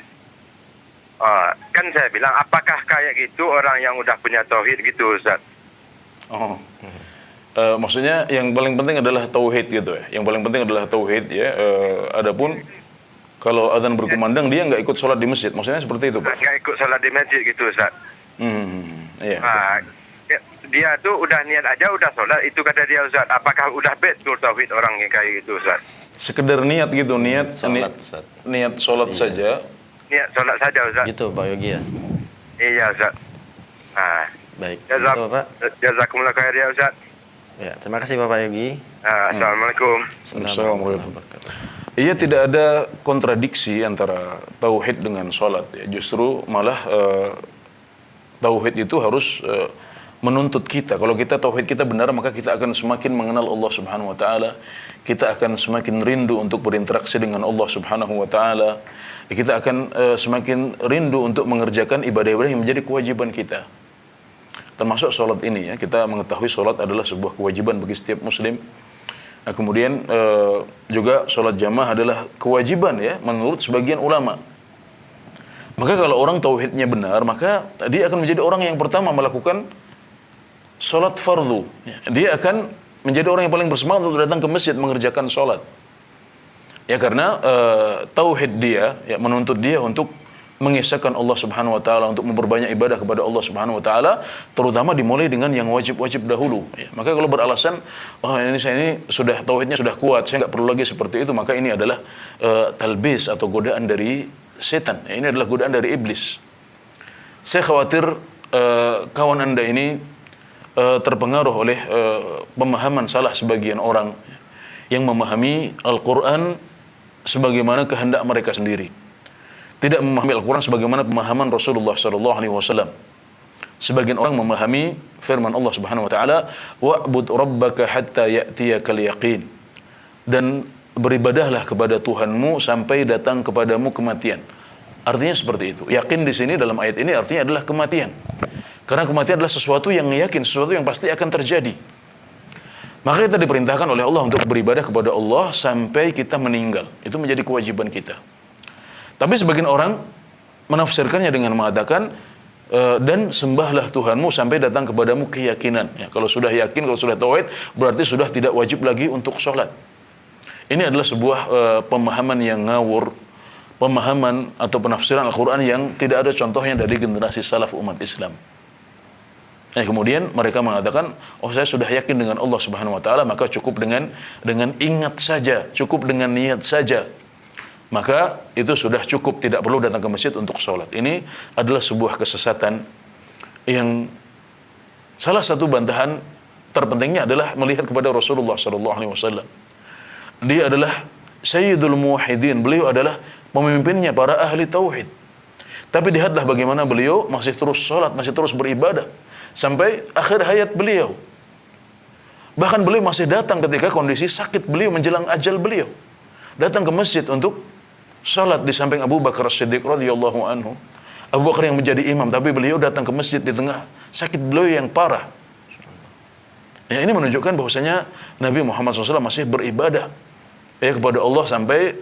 Kan saya bilang apakah kayak gitu orang yang udah punya tauhid gitu Ustaz? Oh. Maksudnya yang paling penting adalah tauhid gitu ya. Yang paling penting adalah tauhid ya. Adapun kalau azan berkumandang dia nggak ikut sholat di masjid. Maksudnya seperti itu, Pak. Nggak ikut sholat di masjid gitu Ustaz. Iya. Dia tuh udah niat aja udah sholat, itu kata dia Ustaz. Apakah udah betul tauhid orang yang kayak gitu Ustaz? Sekedar niat gitu, niat Ustaz. niat sholat saja. Niat sholat saja Ustaz. Gitu Pak Yogi ya. Iya Ustaz. Baik. Gitu, Bapak. Jazakumullah khair ya Ustaz. Ya, terima kasih Bapak Yogi. Assalamualaikum. Assalamualaikum. Iya, tidak ada kontradiksi antara tauhid dengan sholat. Ya. Justru malah tauhid itu harus menuntut kita. Kalau kita tauhid kita benar, maka kita akan semakin mengenal Allah Subhanahu wa taala. Kita akan semakin rindu untuk berinteraksi dengan Allah Subhanahu wa taala. Kita akan semakin rindu untuk mengerjakan ibadah-ibadah yang menjadi kewajiban kita. Termasuk sholat ini ya. Kita mengetahui sholat adalah sebuah kewajiban bagi setiap muslim. Nah, kemudian juga sholat jamaah adalah kewajiban ya menurut sebagian ulama. Maka kalau orang tauhidnya benar, maka dia akan menjadi orang yang pertama melakukan sholat fardu. Dia akan menjadi orang yang paling bersemangat untuk datang ke masjid mengerjakan sholat. Ya karena tauhid dia ya menuntut dia untuk mengisahkan Allah Subhanahu wa taala, untuk memperbanyak ibadah kepada Allah Subhanahu wa taala, terutama dimulai dengan yang wajib-wajib dahulu ya. Maka kalau beralasan saya ini sudah tauhidnya sudah kuat, saya nggak perlu lagi seperti itu, maka ini adalah talbis atau godaan dari setan ya. Ini adalah godaan dari iblis. Saya khawatir kawan Anda ini terpengaruh oleh pemahaman salah sebagian orang yang memahami Al-Qur'an sebagaimana kehendak mereka sendiri. Tidak memahami Al-Quran sebagaimana pemahaman Rasulullah SAW. Sebagian orang memahami firman Allah Subhanahu Wa Taala, wa'bud rabbaka hatta ya'tiyakal yaqin, dan beribadahlah kepada Tuhanmu sampai datang kepadamu kematian. Artinya seperti itu. Yakin di sini dalam ayat ini artinya adalah kematian. Karena kematian adalah sesuatu yang yakin, sesuatu yang pasti akan terjadi. Maka kita diperintahkan oleh Allah untuk beribadah kepada Allah sampai kita meninggal. Itu menjadi kewajiban kita. Tapi sebagian orang menafsirkannya dengan mengatakan dan sembahlah Tuhanmu sampai datang kepadamu keyakinan. Ya, kalau sudah yakin, kalau sudah tauhid, berarti sudah tidak wajib lagi untuk sholat. Ini adalah sebuah pemahaman yang ngawur, pemahaman atau penafsiran Al-Quran yang tidak ada contohnya dari generasi salaf umat Islam. Kemudian mereka mengatakan, saya sudah yakin dengan Allah Subhanahu Wa Taala, maka cukup dengan ingat saja, cukup dengan niat saja. Maka itu sudah cukup, tidak perlu datang ke masjid untuk sholat. Ini adalah sebuah kesesatan yang salah satu bantahan terpentingnya adalah melihat kepada Rasulullah SAW. Dia adalah Sayyidul Muwahhidin, beliau adalah pemimpinnya para ahli tauhid. Tapi lihatlah bagaimana beliau masih terus sholat, masih terus beribadah sampai akhir hayat beliau. Bahkan beliau masih datang ketika kondisi sakit beliau menjelang ajal beliau. datang ke masjid untuk salat di samping Abu Bakar As-Siddiq radhiyallahu anhu. Abu Bakar yang menjadi imam, tapi beliau datang ke masjid di tengah sakit beliau yang parah. Ya, ini menunjukkan bahwasanya Nabi Muhammad SAW masih beribadah ya kepada Allah sampai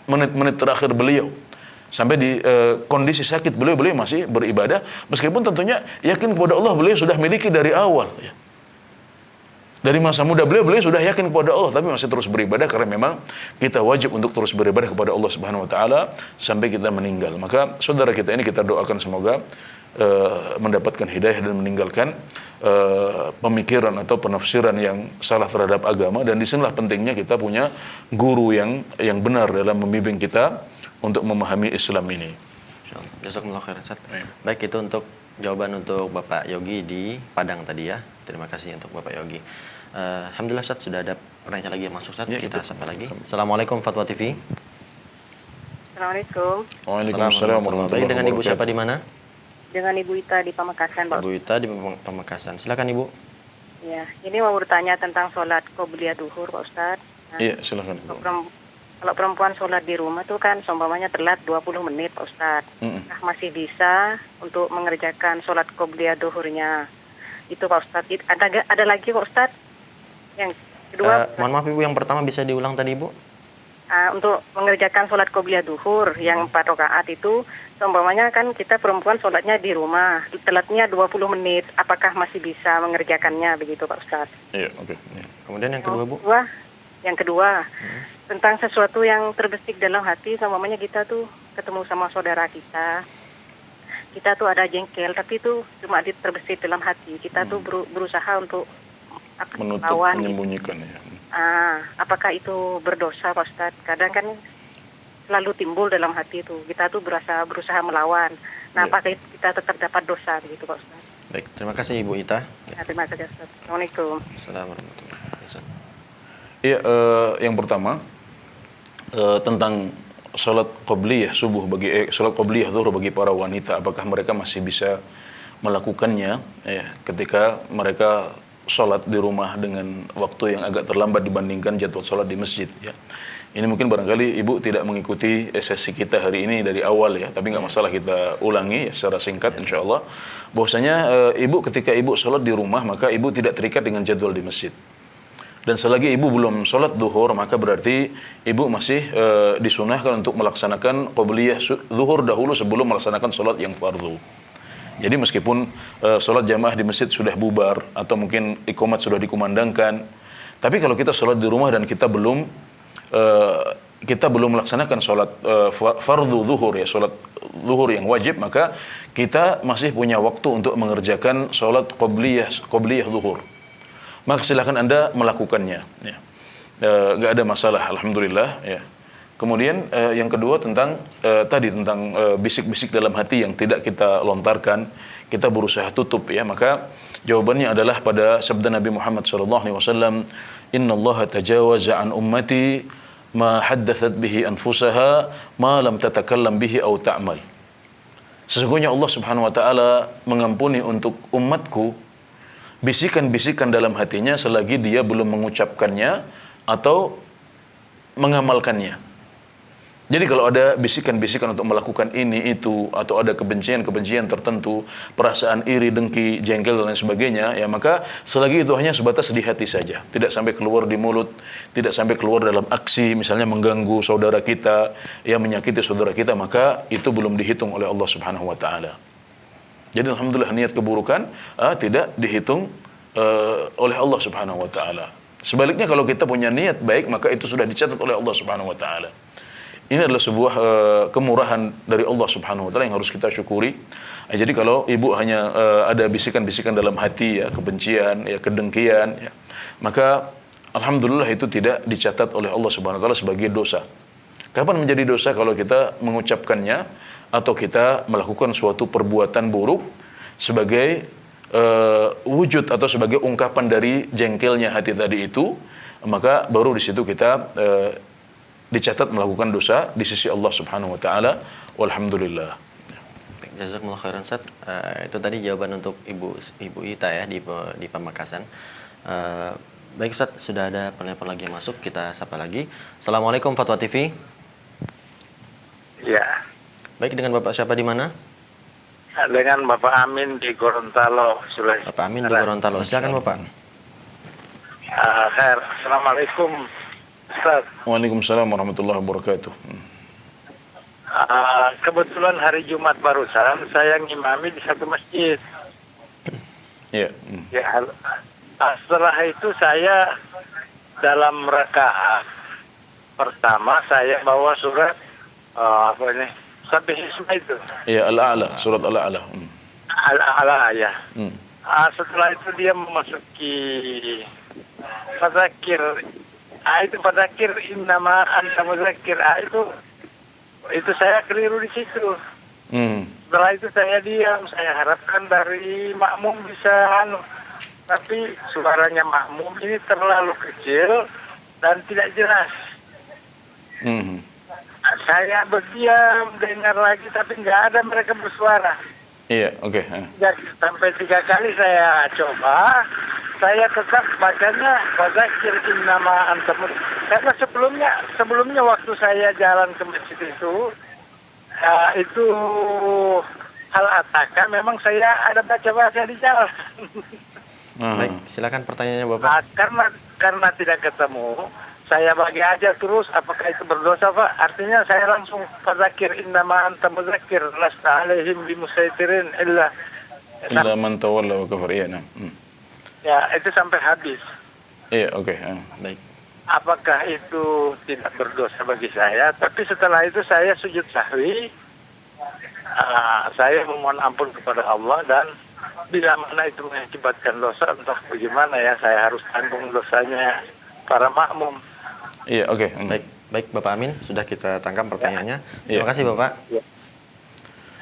menit-menit terakhir beliau. Sampai di kondisi sakit beliau masih beribadah, meskipun tentunya yakin kepada Allah beliau sudah miliki dari awal ya. Dari masa muda beliau sudah yakin kepada Allah, tapi masih terus beribadah karena memang kita wajib untuk terus beribadah kepada Allah Subhanahu wa taala sampai kita meninggal. Maka saudara kita ini kita doakan semoga mendapatkan hidayah dan meninggalkan pemikiran atau penafsiran yang salah terhadap agama, dan disinilah pentingnya kita punya guru yang benar dalam membimbing kita untuk memahami Islam ini. Jazakumullah khairan, Ustaz. Baik, itu untuk jawaban untuk Bapak Yogi di Padang tadi ya. Terima kasih untuk Bapak Yogi. Alhamdulillah Ustaz, sudah ada pertanyaan lagi yang masuk Ustaz. Ya, kita sapa lagi. Assalamualaikum Fatwa TV. Assalamualaikum. Waalaikumsalam warahmatullahi Baik, dengan Ibu wabarakatuh. siapa di mana? Dengan Ibu Ita di Pamekasan, Pak. Ibu Ita di Pamekasan. Silakan Ibu. Ya, ini mau bertanya tentang sholat qobliyah duhur, Pak Ustadz. Nah, Iya, silakan. kalau perempuan sholat di rumah tuh kan seumpamanya telat 20 menit, Pak Ustadz. Nah, masih bisa untuk mengerjakan sholat qobliyah duhurnya. Itu Pak Ustadz. Ada lagi Pak Ustadz? Yang kedua, Mohon maaf Ibu, yang pertama bisa diulang tadi Ibu? untuk mengerjakan sholat qobliyah duhur yang 4 rakaat itu, seumpamanya kan kita perempuan sholatnya di rumah, telatnya 20 menit, apakah masih bisa mengerjakannya begitu Pak Ustadz? Iya, oke. Kemudian yang kedua Bu? Yang kedua, tentang sesuatu yang terbesit dalam hati, seumpamanya kita tuh ketemu sama saudara kita tuh ada jengkel, tapi itu cuma terbesit dalam hati, kita tuh berusaha untuk Menutup, lawan, menyembunyikan ya. apakah itu berdosa Pak Ustadz? Kadang kan selalu timbul dalam hati itu, kita tuh berusaha melawan. Nah, apakah kita tetap dapat dosa begitu Pak Ustadz? Baik, terima kasih Ibu Ita. Nah, terima kasih Ustadz. Assalamualaikum. Assalamualaikum warahmatullahi wabarakatuh. Iya, yang pertama tentang sholat qobliyah subuh sholat qobliyah zuhur bagi para wanita, apakah mereka masih bisa melakukannya ya, ketika mereka sholat di rumah dengan waktu yang agak terlambat dibandingkan jadwal sholat di masjid ya. Ini mungkin barangkali Ibu tidak mengikuti sesi kita hari ini dari awal ya, tapi nggak masalah, kita ulangi ya, secara singkat insyaallah. Bahwasanya Ibu ketika Ibu sholat di rumah maka Ibu tidak terikat dengan jadwal di masjid. Dan selagi Ibu belum sholat duhur maka berarti Ibu masih disunahkan untuk melaksanakan qobliyah zuhur dahulu sebelum melaksanakan sholat yang fardu. Jadi meskipun sholat jamaah di masjid sudah bubar atau mungkin iqamat sudah dikumandangkan, tapi kalau kita sholat di rumah dan kita belum melaksanakan sholat fardu zuhur ya, sholat zuhur yang wajib, maka kita masih punya waktu untuk mengerjakan sholat qobliyah zuhur. Maka silakan Anda melakukannya ya. Gak ada masalah, alhamdulillah ya. Kemudian yang kedua tentang tentang bisik-bisik dalam hati yang tidak kita lontarkan, kita berusaha tutup ya. Maka jawabannya adalah pada sabda Nabi Muhammad SAW, Innallaha tajawaza an ummati ma haddathat bihi anfusaha ma lam tatakallam bihi aw ta'mal. Sesungguhnya Allah Subhanahu wa taala mengampuni untuk umatku bisikan-bisikan dalam hatinya selagi dia belum mengucapkannya atau mengamalkannya. Jadi kalau ada bisikan-bisikan untuk melakukan ini itu, atau ada kebencian-kebencian tertentu, perasaan iri, dengki, jengkel dan lain sebagainya, ya maka selagi itu hanya sebatas di hati saja, tidak sampai keluar di mulut, tidak sampai keluar dalam aksi, misalnya mengganggu saudara kita, ya menyakiti saudara kita, maka itu belum dihitung oleh Allah Subhanahu wa taala. Jadi alhamdulillah niat keburukan tidak dihitung oleh Allah Subhanahu wa taala. Sebaliknya kalau kita punya niat baik, maka itu sudah dicatat oleh Allah Subhanahu wa taala. Ini adalah sebuah kemurahan dari Allah Subhanahu wa taala yang harus kita syukuri. Jadi kalau Ibu hanya ada bisikan-bisikan dalam hati ya, kebencian, ya kedengkian ya, maka alhamdulillah itu tidak dicatat oleh Allah Subhanahu wa taala sebagai dosa. Kapan menjadi dosa? Kalau kita mengucapkannya atau kita melakukan suatu perbuatan buruk sebagai wujud atau sebagai ungkapan dari jengkelnya hati tadi itu, maka baru di situ kita dicatat melakukan dosa di sisi Allah Subhanahu wa taala. Walhamdulillah. Jazakumullah khairan Ustaz. Itu tadi jawaban untuk Ibu Ita ya di Pamekasan. Baik Ustaz, sudah ada penelpon lagi yang masuk, kita sapa lagi. Assalamualaikum Fatwa TV. Ya, Baik, dengan Bapak siapa di mana? dengan Bapak Amin di Gorontalo, Sulawesi. Bapak Amin di Gorontalo. Silakan Bapak. Khair. Assalamualaikum, Ustaz. Waalaikumsalam warahmatullahi wabarakatuh. Kebetulan hari Jumat barusan saya ngimami di satu masjid. Iya. Ya, setelah itu saya dalam rakaat pertama saya bawa surat apa ini? Sabbihisma itu. Iya, Al-A'la, surat Al-A'la. Al-A'la ya. Hmm. Setelah itu dia memasuki fadzakir. Itu fadzakir innama anta mudzakir. Itu saya keliru di situ. Hmm. Setelah itu saya diam. Saya harapkan dari makmum bisa tapi suaranya makmum ini terlalu kecil dan tidak jelas. Hmm. Saya berdiam, dengar lagi tapi nggak ada mereka bersuara. Iya, oke. Sampai 3 kali saya coba, saya tetap bacanya fadzakir innama anta mudzakir. Karena sebelumnya waktu saya jalan ke masjid itu hal ataka memang saya ada baca-baca di jalan. Baik, silakan pertanyaannya Bapak. Karena tidak ketemu, saya bagi aja terus apakah itu berdosa Pak? Artinya saya langsung fadzakir innama anta mudzakir lasta alaihim bimusaitirin illa Man tawalla wa kafar. Iya, nah. ya itu sampai habis. Iya, oke. Baik. Apakah itu tidak berdosa bagi saya? Tapi setelah itu saya sujud sahwi, saya memohon ampun kepada Allah dan bila mana itu mengakibatkan dosa entah bagaimana ya saya harus tanggung dosanya para makmum. Iya, oke. Baik Bapak Amin, sudah kita tangkap pertanyaannya. Ya. Terima kasih Bapak.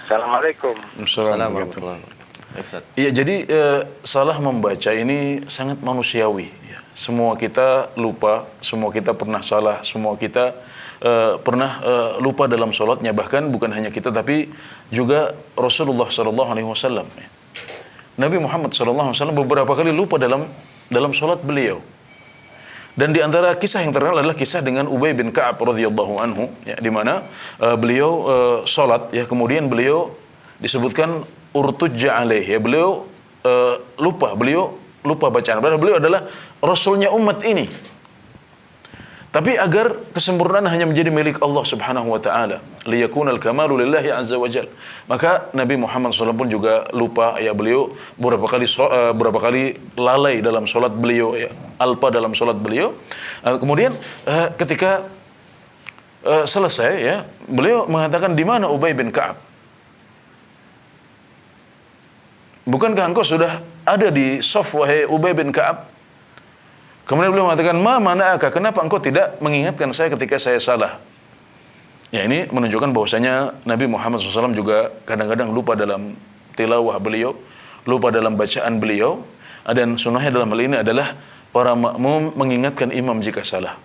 Assalamualaikum. Assalamualaikum warahmatullahi wabarakatuh. Baik, Ustaz. Iya, jadi salah membaca ini sangat manusiawi. Ya. Semua kita lupa, semua kita pernah salah, semua kita pernah lupa dalam sholatnya. Bahkan bukan hanya kita, tapi juga Rasulullah SAW. Ya. Nabi Muhammad SAW beberapa kali lupa dalam sholat beliau. Dan di antara kisah yang terkenal adalah kisah dengan Ubay bin Ka'ab radhiyallahu anhu, ya, di mana beliau sholat, ya, kemudian beliau disebutkan urtujja alaih, ya, beliau lupa bacaan. Padahal beliau adalah rasulnya umat ini. Tapi agar kesempurnaan hanya menjadi milik Allah Subhanahu wa taala, liyakunal kamalu lillahi azza wa jalla. Maka Nabi Muhammad SAW pun juga lupa, ya, beliau beberapa kali lalai dalam salat beliau, ya, alpa dalam salat beliau. Kemudian ketika selesai, ya, beliau mengatakan, "Di mana Ubay bin Ka'ab? Bukankah engkau sudah ada di shaf, wahai Ubay bin Ka'ab?" Kemudian beliau mengatakan, "Ma mana'aka? Kenapa engkau tidak mengingatkan saya ketika saya salah?" Ya, ini menunjukkan bahwasanya Nabi Muhammad SAW juga kadang-kadang lupa dalam tilawah beliau, lupa dalam bacaan beliau. Dan sunnahnya dalam hal ini adalah para makmum mengingatkan imam jika salah.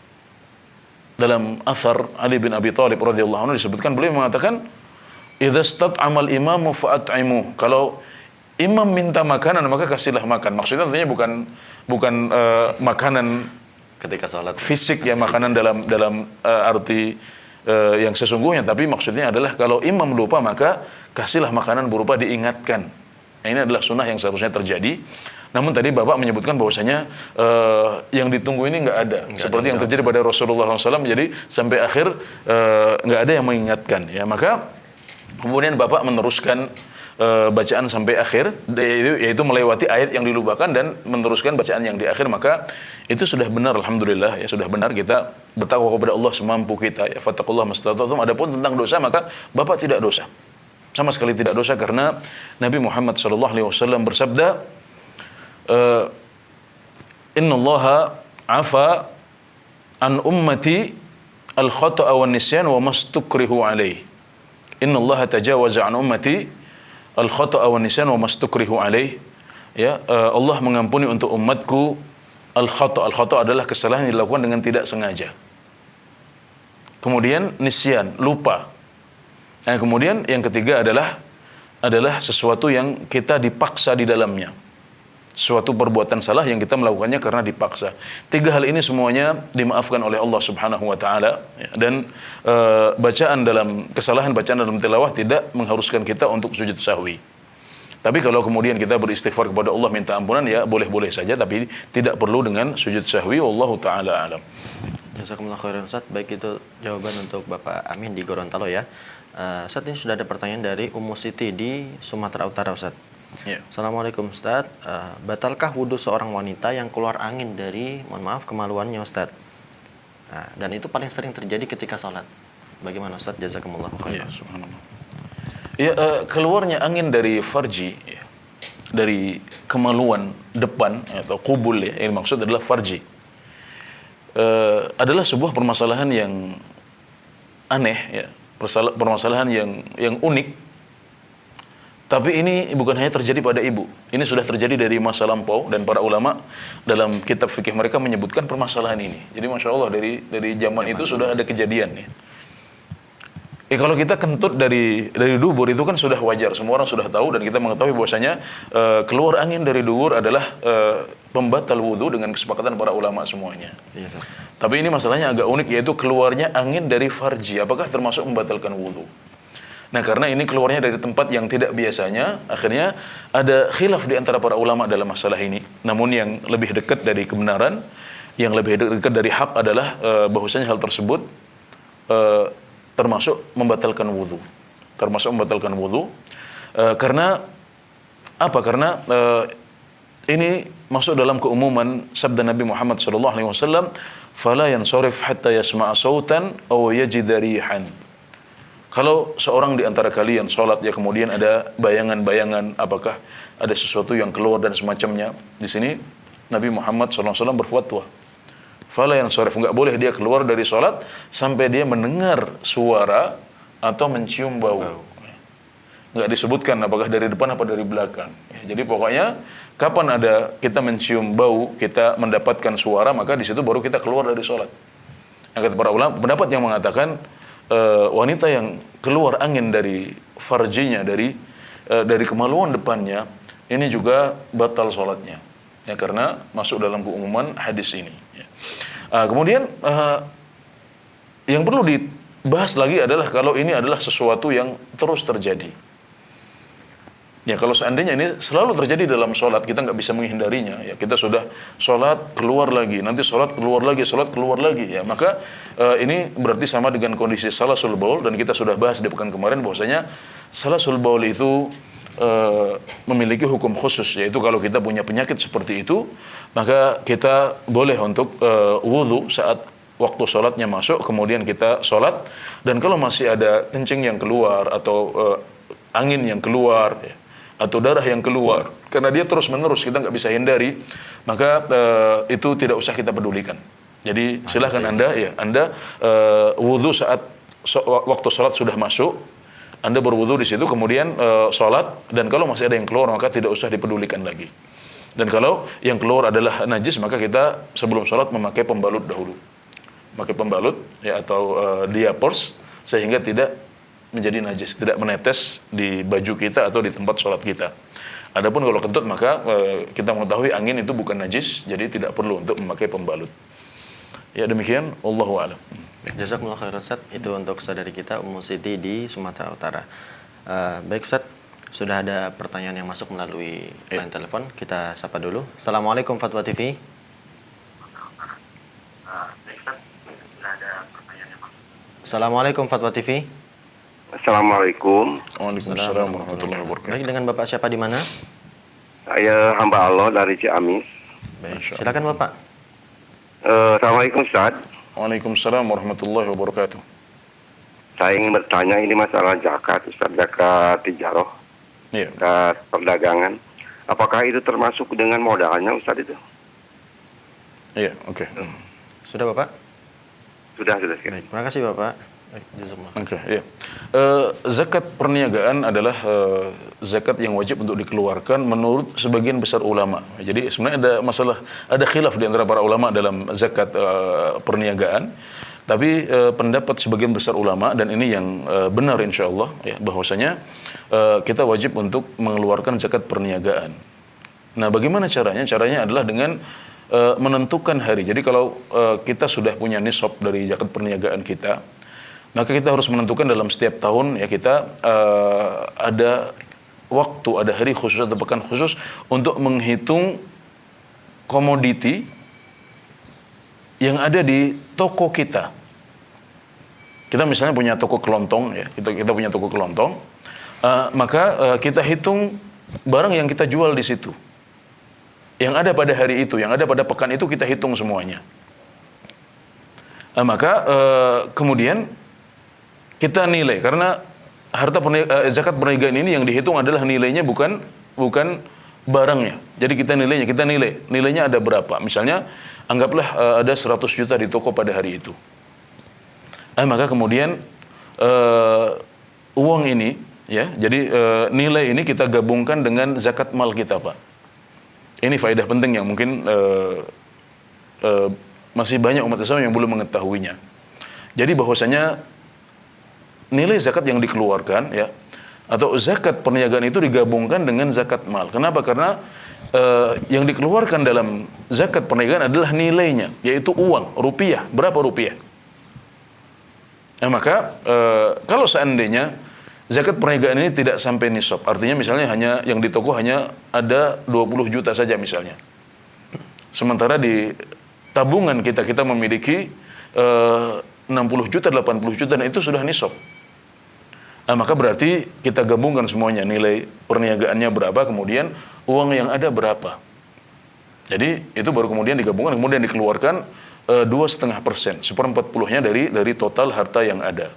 Dalam athar Ali bin Abi Thalib radhiyallahu anhu disebutkan, beliau mengatakan, "Idza stat'amal imamu fa'at'imu." Kalau imam minta makanan maka kasihlah makan. Maksudnya tentunya bukan makanan Ketika sholat fisik, ya, makanan dalam arti yang sesungguhnya, tapi maksudnya adalah kalau imam lupa maka kasihlah makanan berupa diingatkan. Nah, ini adalah sunnah yang seharusnya terjadi. Namun tadi Bapak menyebutkan bahwasanya yang ditunggu ini nggak ada, seperti yang terjadi pada Rasulullah SAW. Jadi sampai akhir nggak ada yang mengingatkan, ya. Maka kemudian Bapak meneruskan bacaan sampai akhir, yaitu melewati ayat yang dilupakan dan meneruskan bacaan yang di akhir, maka itu sudah benar, alhamdulillah, ya, sudah benar. Kita bertakwa kepada Allah semampu kita, ya, fattaqullaha mastata'tum. Adapun tentang dosa, maka Bapak tidak dosa, sama sekali tidak dosa, karena Nabi Muhammad SAW bersabda, "Innallaha afa an ummati al-khata'a wan nisyan wa mastukrihu alaih." Innallaha tajawaza an ummati al-khata'a wa nisyan wa mastukrihu alaih. Ya, Allah mengampuni untuk umatku al-khata'. Al-khata' adalah kesalahan yang dilakukan dengan tidak sengaja. Kemudian nisyan, lupa. Nah, kemudian yang ketiga adalah sesuatu yang kita dipaksa di dalamnya. suatu perbuatan salah yang kita melakukannya karena dipaksa. 3 hal ini semuanya dimaafkan oleh Allah Subhanahu wa taala, ya. Dan kesalahan bacaan dalam tilawah tidak mengharuskan kita untuk sujud sahwi. Tapi kalau kemudian kita beristighfar kepada Allah minta ampunan, ya boleh-boleh saja, tapi tidak perlu dengan sujud sahwi. Wallahu taala alam. Jazakumullah khairan Ustaz. Baik, itu jawaban untuk Bapak Amin di Gorontalo ya. Saat ini sudah ada pertanyaan dari Ummu Siti di Sumatera Utara, Ustaz. Ya. Assalamualaikum Ustaz. Batalkah wudhu seorang wanita yang keluar angin dari, mohon maaf, kemaluannya Ustaz? Dan itu paling sering terjadi ketika sholat. Bagaimana Ustaz? Jazakumullah khairan. Ya, subhanallah. Ya, keluarnya angin dari farji, ya, dari kemaluan depan atau kubul, ya, yang maksud adalah farji, adalah sebuah permasalahan yang aneh, ya, permasalahan yang unik. Tapi ini bukan hanya terjadi pada ibu. Ini sudah terjadi dari masa lampau, dan para ulama dalam kitab fikih mereka menyebutkan permasalahan ini. Jadi masya Allah dari zaman itu sudah ada kejadian. Ya. Kalau kita kentut dari dubur itu kan sudah wajar, semua orang sudah tahu, dan kita mengetahui bahwasanya keluar angin dari dubur adalah pembatal wudhu dengan kesepakatan para ulama semuanya. Iya, Ustaz. Tapi ini masalahnya agak unik, yaitu keluarnya angin dari farji. Apakah termasuk membatalkan wudhu? Nah, karena ini keluarnya dari tempat yang tidak biasanya, akhirnya ada khilaf di antara para ulama dalam masalah ini. Namun yang lebih dekat dari kebenaran, yang lebih dekat dari hak adalah bahwasanya hal tersebut termasuk membatalkan wudhu. Termasuk membatalkan wudhu. Karena apa? Karena ini masuk dalam keumuman sabda Nabi Muhammad SAW, "Fala yansarif hatta yasma'a sautan aw yajida rihan." Kalau seorang di antara kalian sholat, ya kemudian ada bayangan-bayangan, apakah ada sesuatu yang keluar dan semacamnya. Di sini Nabi Muhammad SAW berfatwa, fala yansarif, enggak boleh dia keluar dari sholat sampai dia mendengar suara atau mencium bau. Enggak disebutkan apakah dari depan apa dari belakang. Jadi pokoknya kapan ada kita mencium bau, kita mendapatkan suara, maka di situ baru kita keluar dari sholat. Nah, kata para ulama, pendapat yang mengatakan wanita yang keluar angin dari farjinya, dari kemaluan depannya, ini juga batal sholatnya, ya, karena masuk dalam keumuman hadis ini, ya. Kemudian yang perlu dibahas lagi adalah kalau ini adalah sesuatu yang terus terjadi. Ya, kalau seandainya ini selalu terjadi dalam sholat, kita nggak bisa menghindarinya. Ya, kita sudah sholat keluar lagi, nanti sholat keluar lagi, sholat keluar lagi. Ya, maka ini berarti sama dengan kondisi salasul baul, dan kita sudah bahas di pekan kemarin bahwasanya salasul baul itu memiliki hukum khusus, yaitu kalau kita punya penyakit seperti itu, maka kita boleh untuk wudhu saat waktu sholatnya masuk, kemudian kita sholat, dan kalau masih ada kencing yang keluar atau angin yang keluar, ya, atau darah yang keluar, karena dia terus menerus, kita nggak bisa hindari, maka itu tidak usah kita pedulikan. Jadi silahkan Anda wudhu saat waktu sholat sudah masuk, Anda berwudhu di situ, kemudian sholat, dan kalau masih ada yang keluar maka tidak usah dipedulikan lagi. Dan kalau yang keluar adalah najis, maka kita sebelum sholat memakai pembalut dahulu, memakai pembalut, ya, atau diapers, sehingga tidak menjadi najis, tidak menetes di baju kita atau di tempat sholat kita. Adapun kalau kentut, maka kita mengetahui angin itu bukan najis, jadi tidak perlu untuk memakai pembalut. Ya, demikian, wallahu a'lam. Jazakumullah khairan Ustaz. Itu untuk saudari kita Ummu Siti di Sumatera Utara. Baik Ustaz, sudah ada pertanyaan yang masuk melalui line telepon. Kita sapa dulu. Assalamualaikum Fatwa TV. Assalamualaikum Fatwa TV. Assalamualaikum. Waalaikumsalam warahmatullahi wabarakatuh. Baik, dengan Bapak siapa di mana? Saya hamba Allah dari Ciamis. Baik, Silakan Bapak. Assalamualaikum Ustaz. Waalaikumsalam warahmatullahi wabarakatuh. Saya ingin bertanya ini masalah zakat, Ustaz, zakat tijarah, Iya. zakat perdagangan. Apakah itu termasuk dengan modalnya, Ustaz, itu? Iya, oke. Sudah Bapak? Sudah. Baik, terima kasih Bapak. Baik, jazakumullah. Oke, ya. Zakat perniagaan adalah zakat yang wajib untuk dikeluarkan menurut sebagian besar ulama. Jadi sebenarnya ada khilaf di antara para ulama dalam zakat perniagaan. Tapi pendapat sebagian besar ulama, dan ini yang benar insya Allah, ya, bahwasanya kita wajib untuk mengeluarkan zakat perniagaan. Nah, bagaimana caranya? Caranya adalah dengan menentukan hari. Jadi kalau kita sudah punya nisab dari zakat perniagaan kita, maka kita harus menentukan dalam setiap tahun ya kita ada waktu, ada hari khusus atau pekan khusus untuk menghitung komoditi yang ada di toko kita. Kita misalnya punya toko kelontong ya, kita punya toko kelontong, maka kita hitung barang yang kita jual di situ. Yang ada pada hari itu, yang ada pada pekan itu kita hitung semuanya. Maka kemudian kita nilai, karena zakat perniagaan ini yang dihitung adalah nilainya, bukan barangnya. Jadi kita nilainya ada berapa. Misalnya anggaplah ada 100 juta di toko pada hari itu. Maka kemudian uang ini ya, jadi nilai ini kita gabungkan dengan zakat mal kita, Pak. Ini faedah penting yang mungkin masih banyak umat Islam yang belum mengetahuinya. Jadi bahwasanya nilai zakat yang dikeluarkan ya, atau zakat perniagaan itu digabungkan dengan zakat mal. Kenapa? Karena yang dikeluarkan dalam zakat perniagaan adalah nilainya, yaitu uang, rupiah. Berapa rupiah? Maka kalau seandainya zakat perniagaan ini tidak sampai nisab, artinya misalnya hanya yang di toko hanya ada 20 juta saja misalnya. Sementara di tabungan kita memiliki 60 juta, 80 juta, dan itu sudah nisab. Maka berarti kita gabungkan semuanya, nilai perniagaannya berapa, kemudian uang yang ada berapa. Jadi itu baru kemudian digabungkan, kemudian dikeluarkan 2,5%, 1/40-nya dari total harta yang ada.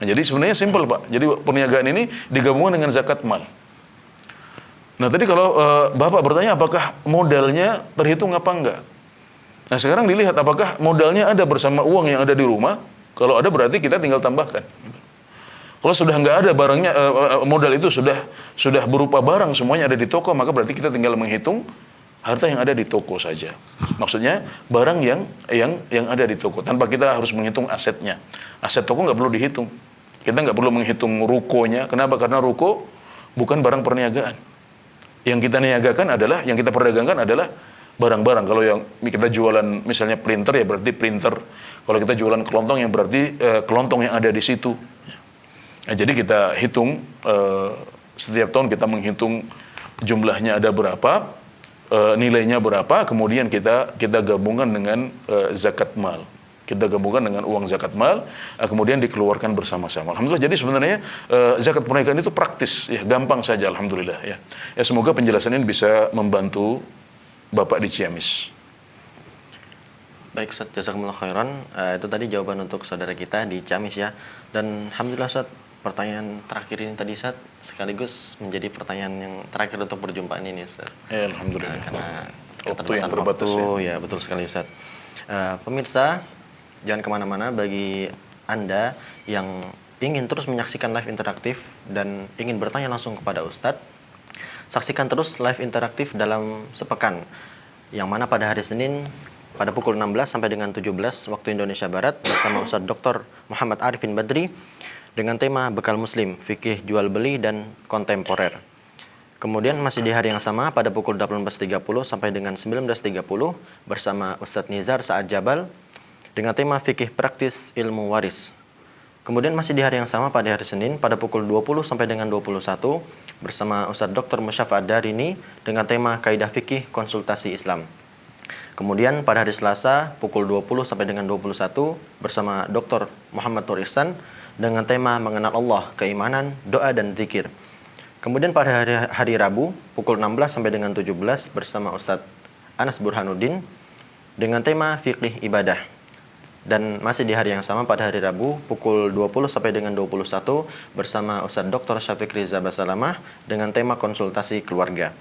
Nah, jadi sebenarnya simpel, Pak. Jadi perniagaan ini digabungkan dengan zakat mal. Nah tadi kalau Bapak bertanya apakah modalnya terhitung apa enggak. Nah sekarang dilihat apakah modalnya ada bersama uang yang ada di rumah. Kalau ada berarti kita tinggal tambahkan. Kalau sudah enggak ada barangnya, modal itu sudah berupa barang semuanya ada di toko, maka berarti kita tinggal menghitung harta yang ada di toko saja. Maksudnya barang yang ada di toko, tanpa kita harus menghitung asetnya. Aset toko nggak perlu dihitung. Kita nggak perlu menghitung rukonya. Kenapa? Karena ruko bukan barang perniagaan. Yang kita niagakan adalah, yang kita perdagangkan adalah barang-barang. Kalau yang kita jualan misalnya printer, ya berarti printer. Kalau kita jualan kelontong, yang berarti kelontong yang ada di situ. Nah, jadi kita hitung, setiap tahun kita menghitung jumlahnya ada berapa, nilainya berapa, kemudian kita gabungkan dengan zakat mal. Kita gabungkan dengan uang zakat mal, kemudian dikeluarkan bersama-sama. Alhamdulillah. Jadi sebenarnya zakat perniagaan itu praktis, ya gampang saja, alhamdulillah. Ya, semoga penjelasan ini bisa membantu Bapak di Ciamis. Baik Ustaz, jazakumullah khairan. Itu tadi jawaban untuk saudara kita di Ciamis ya. Dan alhamdulillah Ustaz, pertanyaan terakhir ini tadi Ustaz sekaligus menjadi pertanyaan yang terakhir untuk perjumpaan ini Ustaz. Alhamdulillah. Karena waktu yang terbatas ya betul sekali Ustaz. Pemirsa, jangan kemana-mana. Bagi Anda yang ingin terus menyaksikan live interaktif dan ingin bertanya langsung kepada Ustadz, saksikan terus live interaktif dalam sepekan, yang mana pada hari Senin pada pukul 16 sampai dengan 17 waktu Indonesia Barat bersama Ustadz Dr. Muhammad Arifin Badri dengan tema Bekal Muslim, Fikih Jual Beli dan Kontemporer. Kemudian masih di hari yang sama pada pukul 18.30 sampai dengan 19.30 bersama Ustadz Nizar Saad Jabal dengan tema Fikih Praktis Ilmu Waris. Kemudian masih di hari yang sama pada hari Senin pada pukul 20 sampai dengan 21 bersama Ustadz Dr. Musyafa Ad-Darini dengan tema Kaidah Fikih Konsultasi Islam. Kemudian pada hari Selasa pukul 20 sampai dengan 21 bersama Dr. Muhammad Nur Ihsan dengan tema Mengenal Allah, Keimanan, Doa dan Zikir. Kemudian pada hari Rabu pukul 16 sampai dengan 17 bersama Ustadz Anas Burhanuddin dengan tema Fikih Ibadah. Dan masih di hari yang sama pada hari Rabu pukul 20 sampai dengan 21 bersama Ustadz Dr. Syafiq Riza Basalamah dengan tema konsultasi keluarga.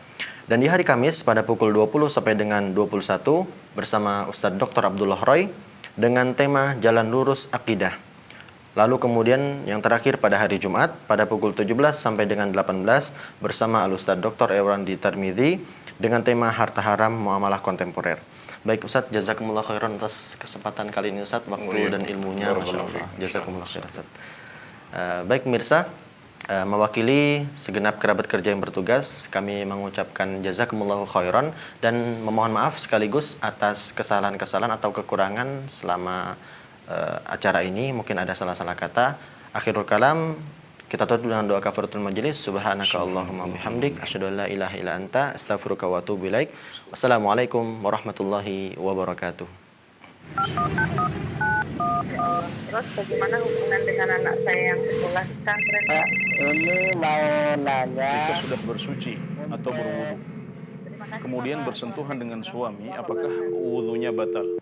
Dan di hari Kamis pada pukul 20 sampai dengan 21 bersama Ustadz Dr. Abdullah Roy dengan tema Jalan Lurus Akidah. Lalu kemudian yang terakhir pada hari Jumat pada pukul 17 sampai dengan 18 bersama Al-Ustadz Dr. Ewarandi Tarmidhi dengan tema Harta Haram Muamalah Kontemporer. Baik Ustadz, jazakumullah khairan atas kesempatan kali ini Ustadz, waktu dan ilmunya, Masya Allah. Jazakumullah khairan Ustadz. Baik pemirsa, Mewakili segenap kerabat kerja yang bertugas, kami mengucapkan jazakumullahu khairan dan memohon maaf sekaligus atas kesalahan-kesalahan atau kekurangan selama acara ini. Mungkin ada salah-salah kata. Akhirul kalam, kita tutup dengan doa kafaratul majelis. Subhanaka Allahumma bihamdik, asyhadu an la ilaha illa anta, astaghfiruka wa atubu ilaik. Wassalamualaikum warahmatullahi wabarakatuh. Terus bagaimana hubungan dengan anak saya yang sekolah pesantren? Pak, ini mau nanya. Jika sudah bersuci atau berwudu, kemudian bersentuhan dengan suami, apakah wudunya batal?